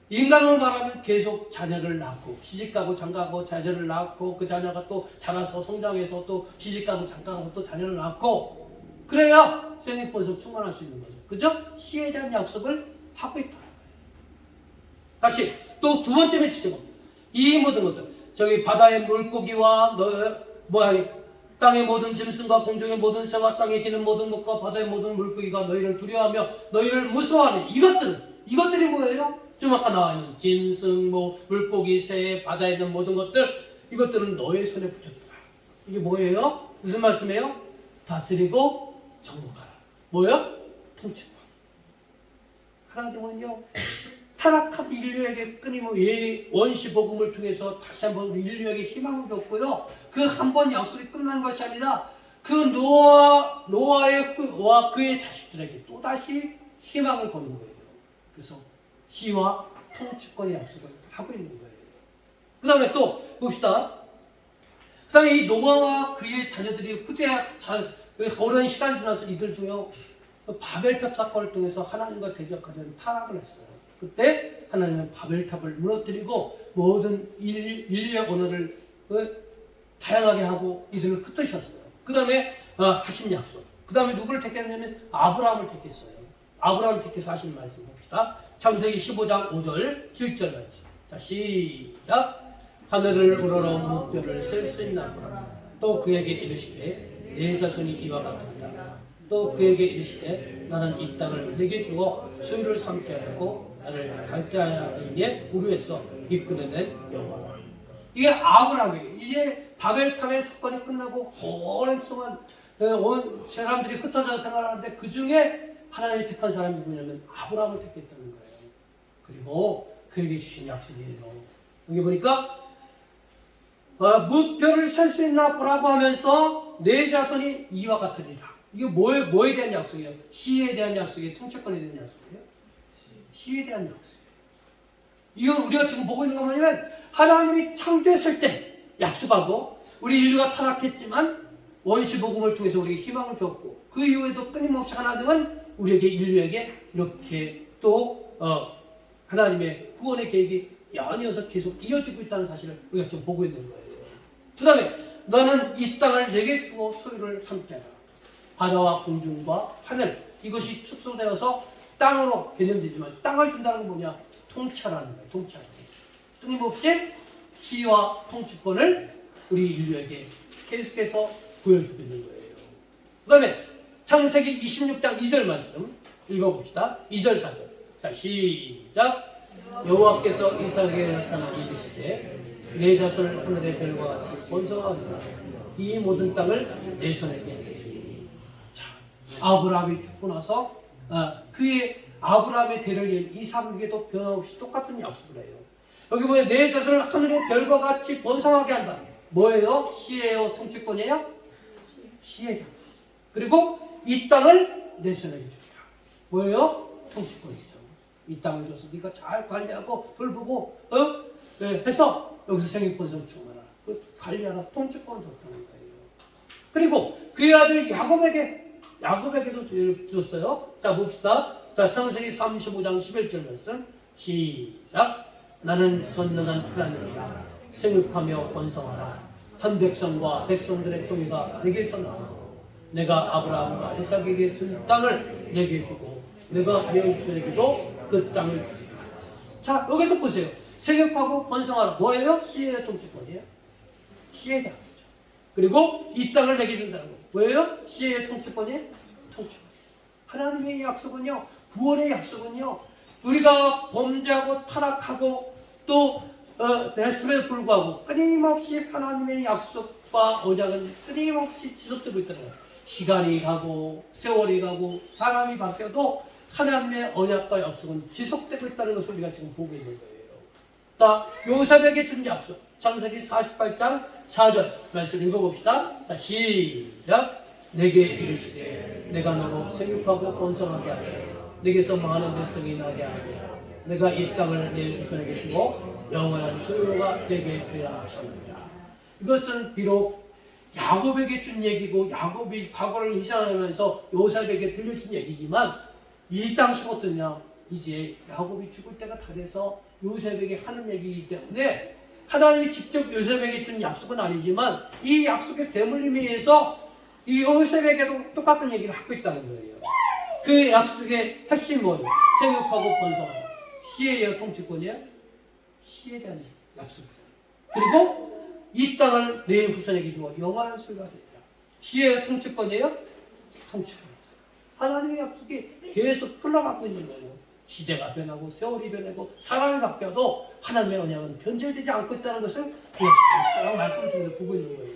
인간으로 말하면 계속 자녀를 낳고 시집가고 장가가고 자녀를 낳고 그 자녀가 또 자라서 성장해서 또 시집가고 장가가서 또 자녀를 낳고 그래야 생육 번성 충만할 수 있는 거죠. 그죠? 씨에 대한 약속을 하고 있다는 거예요. 다시 또 두 번째 맺히죠. 이 모든 것들, 저기 바다의 물고기와 땅의 모든 짐승과 공중의 모든 새와 땅에 기는 모든 것과 바다의 모든 물고기가 너희를 두려워하며 너희를 무서워하는 이것들이 뭐예요? 좀 아까 나와 있는 짐승, 물고기, 새, 바다에 있는 모든 것들, 이것들은 너의 손에 붙였더라. 이게 뭐예요? 무슨 말씀이에요? 다스리고 정복하라. 뭐예요? 통치권. 하나님은요, 타락한 인류에게 끊임없이 원시 복음을 통해서 다시 한번 인류에게 희망을 줬고요. 그 한 번 약속이 끝난 것이 아니라 그 노아와 그의 자식들에게 또다시 희망을 거는 거예요. 그래서 시와 통치권의 약속을 하고 있는 거예요. 그 다음에 또 봅시다. 그 다음에 이 노아와 그의 자녀들이 오랜 시간이 지나서 이들도요, 바벨탑 사건을 통해서 하나님과 대적하려는 타락을 했어요. 그때 하나님은 바벨탑을 무너뜨리고 모든 인류의 언어를 다양하게 하고 이들을 흩으셨어요. 그 다음에 하신 약속. 그 다음에 누구를 택했냐면 아브라함을 택했어요. 아브라함을 택해서 하신 말씀 봅시다. 창세기 15장 5절 7절 말씀. 자, 시작. 하늘을 우러러 무뼈를 셀 수 있나 보라. 또 그에게 이르시되 내 자손이 이와 같으리라. 또 그에게 이르시되 나는 이 땅을 내게 주어 소유를 삼게 하고 나를 갈대아인의 우르에서 이끌어낸 여호와라. 이게 아브라함이에요. 이제 바벨탑의 사건이 끝나고 오랜 동안 온 사람들이 흩어져 생활하는데 그 중에 하나님이 택한 사람이 누구냐면 아브라함을 택했다는 거예요. 그리고 그에게 주신 약속이에요. 여기 보니까 무표를 셀 수 있나 보라고 하면서 내 자손이 이와 같으리라. 이게 뭐에 대한 약속이에요? 시에 대한 약속이에요? 통치권에 대한 약속이에요? 시에 대한 약속이에요. 이건 우리가 지금 보고 있는 건 뭐냐면 하나님이 창조했을 때 약속하고 우리 인류가 타락했지만 원시 복음을 통해서 우리에게 희망을 줬고 그 이후에도 끊임없이 하나님은 우리에게 인류에게 이렇게 또 하나님의 구원의 계획이 연이어서 계속 이어지고 있다는 사실을 우리가 지금 보고 있는 거예요. 그 다음에 너는 이 땅을 내게 주어 소유를 삼게 하라. 바다와 공중과 하늘, 이것이 축소되어서 땅으로 개념되지만 땅을 준다는 건 뭐냐? 통치하라는 거예요. 통치하라는 거예요. 끊임없이 시와 통치권을 우리 인류에게 계속해서 보여주고 있는 거예요. 그 다음에 창세기 26장 2절 말씀 읽어봅시다. 2절 4절. 자, 시작. 여호와께서 이삭에게 나타나 이르시되 내 자손을 하늘의 별과 같이 번성하리라. 이 모든 땅을 내 손에게 주리니. 자, 아브라함이 죽고 나서 그의 아브라함의 대를 이은 이삭에게도 변함없이 똑같은 약속을 해요. 여기 보면 내 자손을 하늘의 별과 같이 번성하게 한다. 뭐예요? 시예요? 통치권이에요? 시예요. 그리고 이 땅을 내 손에게 주리라. 뭐예요? 통치권이죠. 이 땅을 줘서 네가 잘 관리하고 돌보고 해서 여기서 생육번성 충만하라. 그 관리하라. 통치권을 줬다는 거예요. 그리고 그의 아들 야곱에게도 주었어요. 자, 봅시다. 자, 창세기 35장 11절 말씀 시작. 나는 전능한 하나님이라. 생육하며 번성하라. 한 백성과 백성들의 종이가 내게서 나오고 내가 아브라함과 이삭에게 준 땅을 내게 주고 내가 너희들에게도 그 땅을 주리라. 자, 여기도 보세요. 생육하고 번성하라. 뭐예요? 시의 통치권이에요. 시에 대한 거죠. 그리고 이 땅을 내게 준다는 거. 뭐예요? 시의 통치권이에요. 통치권. 하나님의 약속은요, 구원의 약속은요, 우리가 범죄하고 타락하고 또 했음에도 불구하고 끊임없이 하나님의 약속과 언약은 끊임없이 지속되고 있다는 거예요. 시간이 가고 세월이 가고 사람이 바뀌어도 하나님의 언약과 약속은 지속되고 있다는 것을 우리가 지금 보고 있는 거예요. 자, 요셉에게 준 약속. 창세기 48장 4절 말씀 읽어봅시다. 자, 시작. 내게 이르시되 내가 너로 생육하고 번성하게 하며 내게서 많은 백성이 나게 하며 내가 이 땅을 내 후손에게 주고 영원한 소유가 되게 하리라 하십니다. 이것은 비록 야곱에게 준 얘기고 야곱이 과거를 이상하면서 요셉에게 들려준 얘기지만 이 당시 어떠냐? 이제 야곱이 죽을 때가 다 돼서 요셉에게 하는 얘기이기 때문에 하나님이 직접 요셉에게 준 약속은 아니지만 이 약속의 대물림에 의해서 이 요셉에게도 똑같은 얘기를 하고 있다는 거예요. 그 약속의 핵심이 뭐예요? 생육하고 번성하다. 시의 통치권이에요? 시에 대한 약속이잖아요. 그리고 이 땅을 내 후손에게 주어 영원한 소유가 되리라. 시의 통치권이에요? 통치권. 하나님의 약속이 계속 흘러가고 있는 거예요. 시대가 변하고 세월이 변하고 사람이 바뀌어도 하나님의 언약은 변질되지 않고 있다는 것을 그 약속을 말씀 중에 보고 있는 거예요.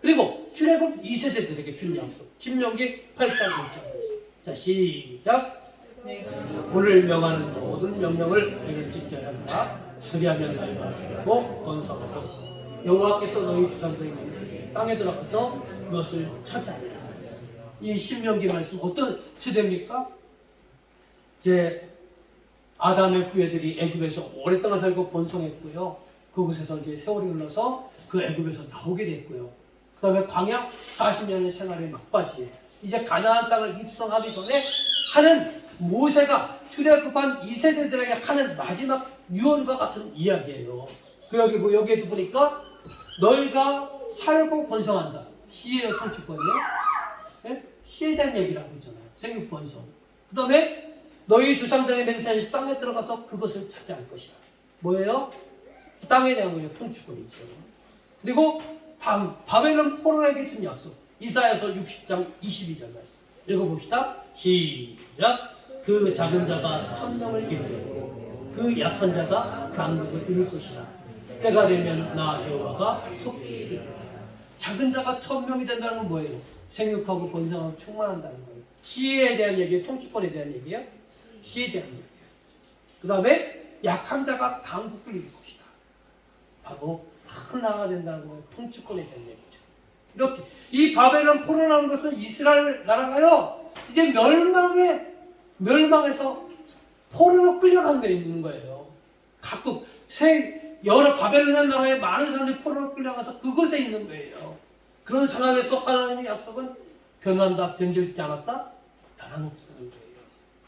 그리고 출애굽 2세대들에게 준 약속. 신명기 8장 1절. 자, 시작. 오늘 명하는 모든 명령을 너희를 지켜야 한다. 그리하면 너희가 살고 번성하고 여호와께서 너희 조상들에게 땅에 들어가서 그것을 차지하리라. 이 신명기 말씀 어떤 세대입니까? 이제 아담의 후예들이 애굽에서 오랫동안 살고 번성했고요. 그곳에서 이제 세월이 흘러서 그 애굽에서 나오게 됐고요. 그 다음에 광야 40년의 생활의 막바지에 이제 가나안 땅을 입성하기 전에 하는 모세가 출애굽한 2세대들에게 하는 마지막 유언과 같은 이야기예요. 그 여기에도 보니까 너희가 살고 번성한다. 시의 통치권이요. 네? 시에 대한 얘기를 하고 있잖아요. 생육 번성. 그 다음에 너희 조상들의 맹세한 땅에 들어가서 그것을 차지할 것이다. 뭐예요? 땅에 대한 거예요. 통치권이죠. 그리고 다음 바벨론 포로에게 준 약속. 이사야서 60장 22절 말씀 읽어봅시다. 시작. 그 작은 자가 천명을 이루고 그 약한 자가 강국을 이룰 것이다. 때가 되면 나 여호와가 속히 이루리라. 작은 자가 1000명이 된다는 건 뭐예요? 생육하고 번성하고 충만한다는 거예요. 시에 대한 얘기예요? 통치권에 대한 얘기예요? 시에 대한 얘기예요. 그 다음에 약한 자가 강국을 이룰 것이다. 바로 큰 나라가 된다는 거예요. 통치권에 대한 얘기죠. 이렇게 이 바벨론 포로라는 것은 이스라엘 나라가요 이제 멸망해서 포로로 끌려간 게 있는 거예요. 각국 여러 바벨론 나라에 많은 사람들이 포로로 끌려가서 그곳에 있는 거예요. 그런 상황에서 하나님의 약속은 변한다, 변질되지 않았다? 변함없는 거예요.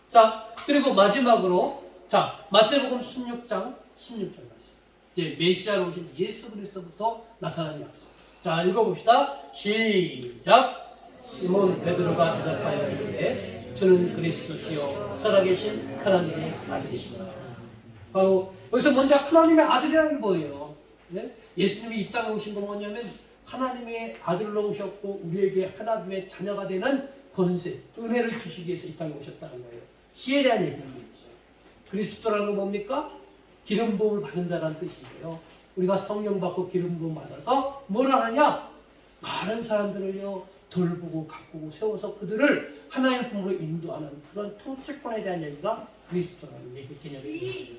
자, 그리고 마지막으로 자 마태복음 16장 말씀. 이제 메시아로 오신 예수 그리스도부터 나타난 약속. 자, 읽어봅시다. 시작. 시몬 베드로가 대답하여 이르되 저는 그리스도시요 살아계신 하나님의 아들이시다. 바로 여기서 먼저 하나님의 아들이라는 게 뭐예요? 네? 예수님이 이 땅에 오신 건 뭐냐면 하나님의 아들로 오셨고 우리에게 하나님의 자녀가 되는 권세, 은혜를 주시기 위해서 이 땅에 오셨다는 거예요. 시에 대한 얘기입니다. 그리스도라는 건 뭡니까? 기름 부음을 받은 자라는 뜻이에요. 우리가 성령 받고 기름 부음 받아서 뭘 하느냐? 많은 사람들을요 돌보고 가꾸고 세워서 그들을 하나님의 품으로 인도하는 그런 통치권에 대한 얘기가 그리스도라는 얘기 개념이에요.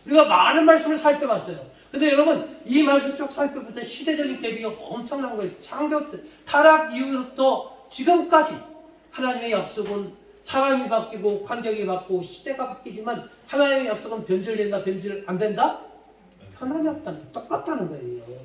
우리가 많은 말씀을 살펴봤어요. 근데 여러분 이 말씀 쭉 살펴볼 때 시대적인 대비가 엄청난 거예요. 창조 때 타락 이후부터 지금까지 하나님의 약속은 사람이 바뀌고 환경이 바뀌고 시대가 바뀌지만 하나님의 약속은 변질된다, 변질 안 된다? 변함이 없다는 똑같다는 거예요.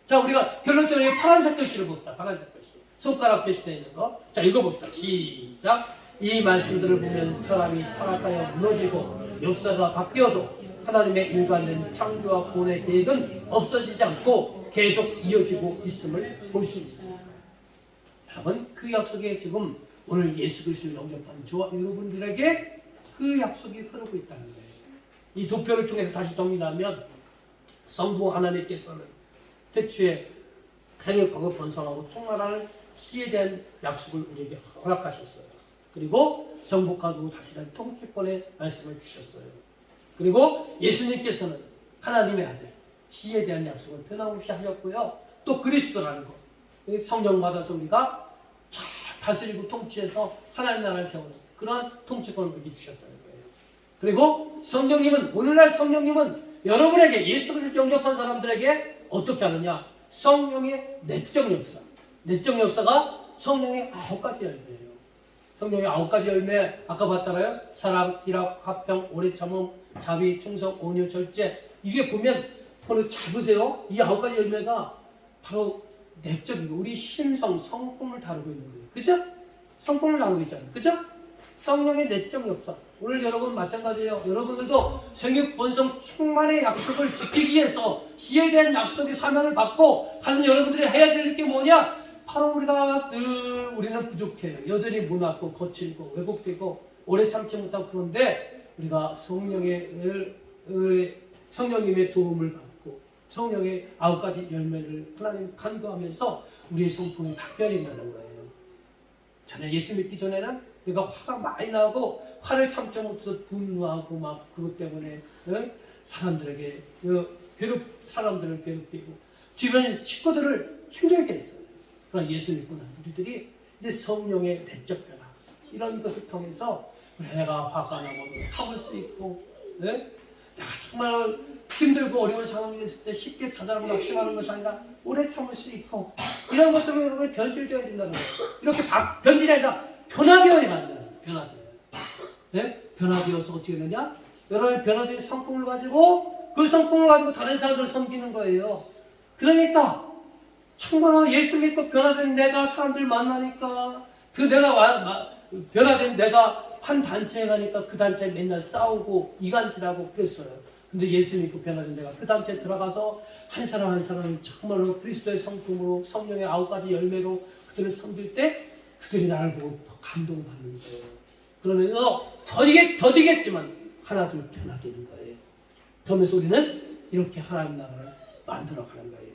자, 우리가 결론적으로 파란색 글씨를 봅시다. 파란색 글씨. 손가락 표시되어 있는 거. 자, 읽어봅시다. 시작. 이 말씀들을 보면 사람이 타락하여 무너지고 역사가 바뀌어도 하나님의 일관된 창조와 구원의 계획은 없어지지 않고 계속 이어지고 있음을 볼 수 있습니다. 여러분, 그 약속에 지금 오늘 예수 그리스도를 영접한 저와 여러분들에게 그 약속이 흐르고 있다는 거예요. 이 도표를 통해서 다시 정리하면 성부 하나님께서는 태초에 생육하고 번성하고 충만하는 시에 대한 약속을 우리에게 허락하셨어요. 그리고 정복하고 자신의 통치권의 말씀을 주셨어요. 그리고 예수님께서는 하나님의 아들 시에 대한 약속을 변함없이 하셨고요. 또 그리스도라는 것 성령 받아서 우리가 잘 다스리고 통치해서 하나님 나라를 세우는 그러한 통치권을 우리에게 주셨다는 거예요. 그리고 성령님은, 오늘날 성령님은 여러분에게, 예수 그리스도를 영접한 사람들에게 어떻게 하느냐? 성령의 내적 역사. 내적 역사가 성령의 9가지 열매예요. 성령의 9가지 열매, 아까 봤잖아요. 사랑, 희락, 화평, 오래 참음, 자비, 충성, 온유, 절제. 이게 보면, 그걸 잘 보세요. 이 9가지 열매가 바로 내적이고, 우리 심성, 성품을 다루고 있는 거예요. 그죠? 성품을 다루고 있잖아요. 그죠? 성령의 내적 역사. 오늘 여러분 마찬가지예요. 여러분들도 생육 본성 충만의 약속을 지키기 위해서 시에 대한 약속의 사명을 받고 가서 여러분들이 해야 될 게 뭐냐? 바로 우리가 늘 우리는 부족해요. 여전히 무납고 거칠고 왜곡되고 오래 참지 못하고 그런데 우리가 성령님의 도움을 받고 성령의 9가지 열매를 하나님 간구하면서 우리의 성품이 바뀌어진다는 거예요. 전에 예수 믿기 전에는 내가 화가 많이 나고 화를 참지 못해서 분노하고 막 그것 때문에 사람들을 괴롭히고 주변 식구들을 힘들게 했어요. 그러나 예수 믿고 난 우리들이 이제 성령의 내적 변화 이런 것을 통해서 내가 화가 나고 참을 수 있고 내가 정말 힘들고 어려운 상황이 됐을 때 쉽게 자잘하고 낙심하는 것이 아니라 오래 참을 수 있고 이런 것들로 여러분이 변질되어야 된다는 거예요. 이렇게 변질이 아니라 변화되어야 한다는 거예요. 변화되어서 어떻게 되냐? 여러분이 변화된 성품을 가지고 그 성품을 가지고 다른 사람을 섬기는 거예요. 그러니까 정말 예수 믿고 변화된 내가 사람들 만나니까 그 내가 변화된 내가 한 단체에 가니까 그 단체에 맨날 싸우고 이간질하고 그랬어요. 근데 예수 믿고 변화된 내가 그 단체에 들어가서 한 사람 한 사람 정말로 그리스도의 성품으로 성령의 9가지 열매로 그들을 섬길 때 그들이 나를 보고 더 감동받는 거예요. 그러면서 더디겠지만 하나둘 변화되는 거예요. 그러면서 우리는 이렇게 하나님 나라를 만들어가는 거예요.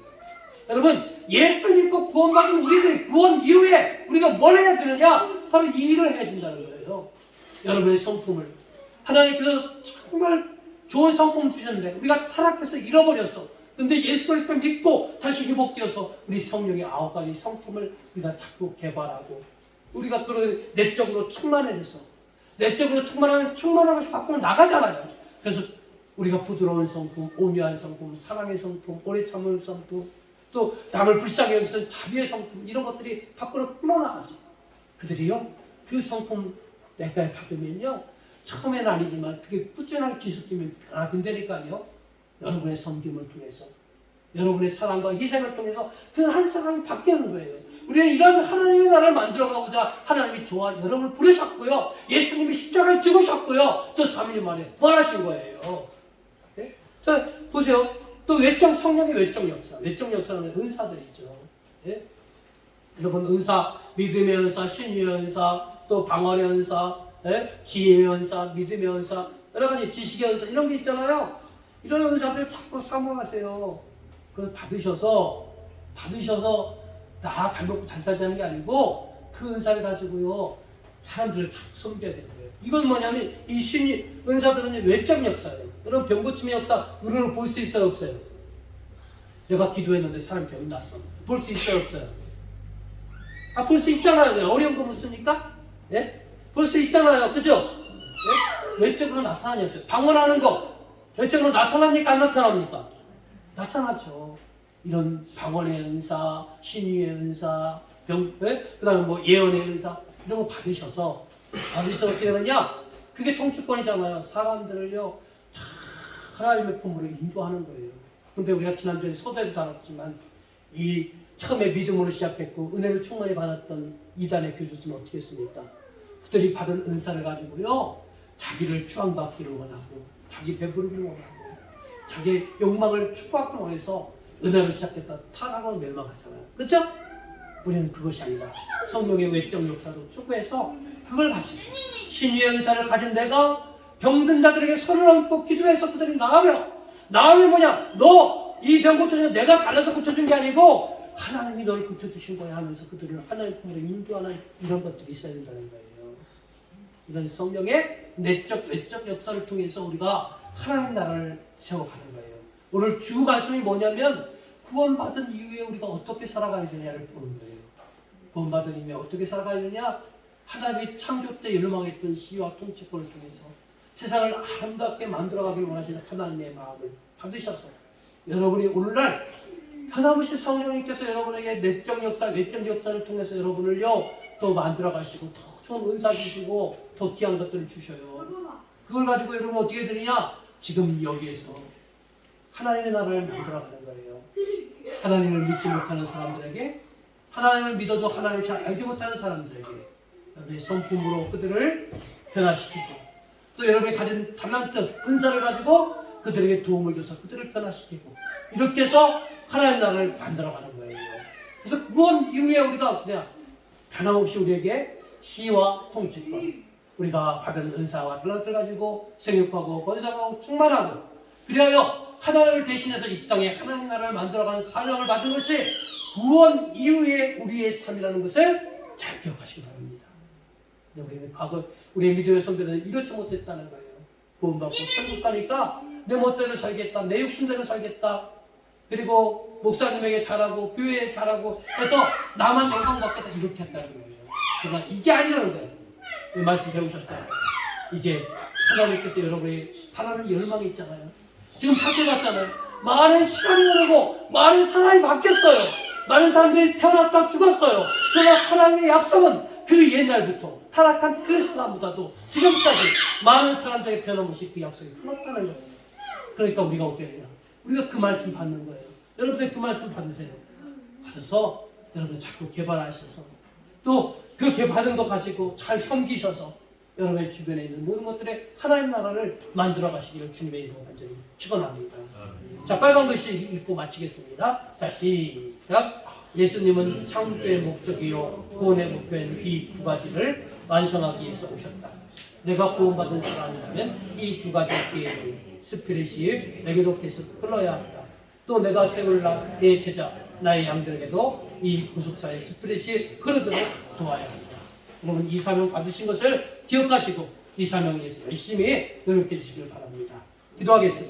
여러분, 예수 믿고 구원받은 우리들이 구원 이후에 우리가 뭘 해야 되느냐? 바로 이 일을 해야 된다는 거예요. 여러분의 성품을 하나님께서 정말 좋은 성품 주셨는데 우리가 타락해서 잃어버렸어. 근데 예수 그리스도를 믿고 다시 회복되어서 우리 성령의 9가지 성품을 우리가 자꾸 개발하고 우리가 또 내적으로 충만해져서 내적으로 충만하고 싶어 밖으로 나가잖아요. 그래서 우리가 부드러운 성품, 온유한 성품, 사랑의 성품, 오래 참는 성품, 또 남을 불쌍히 여기서 자비의 성품 이런 것들이 밖으로 흘러나가서 그들이요 그 성품 내가 받으면요 처음에는 아니지만 그게 꾸준하게 지속되면 변화된다니까요. 여러분의 섬김을 통해서 여러분의 사랑과 희생을 통해서 그 한 사람이 바뀌는 거예요. 우리는 이런 하나님의 나라를 만들어가고자 하나님이 저와 여러분을 부르셨고요. 예수님이 십자가에 죽으셨고요. 또 3일 만에 부활하신 거예요. 네? 자 보세요. 또 성령의 외적 역사. 외적 역사는 은사들이 있죠. 네? 여러분 은사, 믿음의 은사, 신유의 은사, 또 방언의 은사, 네? 지혜의 은사, 믿음의 은사, 여러 가지 지식의 은사 이런 게 있잖아요. 이런 은사들 자꾸 사모하세요. 그걸 받으셔서 나 잘 먹고 잘 살자는 게 아니고 그 은사를 가지고요 사람들을 자꾸 섬겨야 되는 거예요. 이건 뭐냐면 이 신유 은사들은 외적 역사예요. 여러분 병 고침의 역사 우리는 볼 수 있어요 없어요? 내가 기도했는데 사람 병이 났어. 볼 수 있어요 없어요? 볼 수 있잖아요. 어려운 거 묻습니까? 예? 볼 수 있잖아요. 그죠? 예? 외적으로 나타나냐어요. 방언하는 거 외적으로 나타납니까? 안 나타납니까? 나타나죠. 이런 방언의 은사, 신유의 은사, 그다음에 뭐 예언의 은사 이런 거 받으셔서 어떻게 되느냐? 그게 통치권이잖아요. 사람들을요 하나님의 품으로 인도하는 거예요. 근데 우리가 지난주에 서두에도 다뤘지만 이 처음에 믿음으로 시작했고 은혜를 충만히 받았던 이단의 교주들은 어떻게 했습니까? 그들이 받은 은사를 가지고요 자기를 추앙받기를 원하고 자기 배부르기를 원하고 자기 욕망을 축복하기 원해서 은혜로 시작했다 타락으로 멸망하잖아요. 그렇죠? 우리는 그것이 아니라 성령의 외적 역사도 추구해서 그걸 가지고 신유의 은사를 가진 내가 병든 자들에게 손을 얹고 기도해서 그들이 나으면 뭐냐? 너 이 병 고쳐주는 내가 잘라서 고쳐준 게 아니고 하나님이 너를 고쳐주신 거야 하면서 그들을 하나님 품으로 인도하는 이런 것들이 있어야 된다는 거예요. 이런 성령의 내적 외적 역사를 통해서 우리가 하나님 나라를 세워가는 거예요. 오늘 주 말씀이 뭐냐면 구원받은 이후에 우리가 어떻게 살아가야 되냐를 보는 거예요. 구원받은 이후에 어떻게 살아가야 되냐? 하나님이 창조 때 열망했던 시와 통치권을 통해서 세상을 아름답게 만들어가길 원하시는 하나님의 마음을 받으셔서 여러분이 오늘날 변함없이 성령님께서 여러분에게 내적 역사, 외적 역사를 통해서 여러분을요 또 만들어 가시고 더 좋은 은사 주시고 더 귀한 것들을 주셔요. 그걸 가지고 여러분 어떻게 되느냐? 지금 여기에서 하나님의 나라를 만들어가는 거예요. 하나님을 믿지 못하는 사람들에게, 하나님을 믿어도 하나님을 잘 알지 못하는 사람들에게 여러분의 성품으로 그들을 변화시키고 또 여러분이 가진 달란트, 은사를 가지고 그들에게 도움을 줘서 그들을 변화시키고 이렇게 해서 하나님의 나라를 만들어가는 거예요. 그래서 구원 이후에 우리가 어떠냐? 변함없이 우리에게 시와 통치권, 우리가 받은 은사와 달란트를 가지고 생육하고 번성하고 충만하고 그리하여 하나님을 대신해서 이 땅에 하나님 나라를 만들어가는 사명을 받은 것이 구원 이후의 우리의 삶이라는 것을 잘 기억하시기 바랍니다. 우리는 과거 우리의 믿음의 성도들은 이렇지 못했다는 거예요. 구원받고 천국 가니까 내 멋대로 살겠다, 내 욕심대로 살겠다, 그리고 목사님에게 잘하고 교회에 잘하고 해서 나만 영광받겠다 이렇게 했다는 거예요. 그러나 이게 아니라는 거예요. 이 말씀 배우셨잖아요. 이제 하나님께서 여러분이 바라는 열망이 있잖아요. 지금 살펴봤잖아요. 많은 시간이 흐르고 많은 사람이 바뀌었어요. 많은 사람들이 태어났다 죽었어요. 그러나 하나님의 약속은 그 옛날부터 타락한 그 사람보다도 지금까지 많은 사람들에게 변함없이 그 약속이 풀었다는 거예요. 그러니까 우리가 어떻게 해야 되냐? 우리가 그 말씀 받는 거예요. 여러분들 그 말씀 받으세요. 받아서 여러분 자꾸 개발하셔서 또 그 받은 거 가지고 잘 섬기셔서 여러분의 주변에 있는 모든 것들에 하나님 나라를 만들어 가시기를 주님의 이름으로 간절히 축원합니다. 자, 빨간 글씨 읽고 마치겠습니다. 자, 시작. 예수님은 창조의 목적이요 구원의 목표인 이 두 가지를 완성하기 위해서 오셨다. 내가 구원받은 사람이라면 이 두 가지 기회를 스피릿이 내게도 계속 흘러야 한다. 또 내가 세울라 내 제자 나의 양들에게도 이 구속사의 스피릿이 흐르도록 도와야 한다. 여러분 이 사명 받으신 것을 기억하시고 이 사명을 위해서 열심히 노력해 주시길 바랍니다. 기도하겠습니다.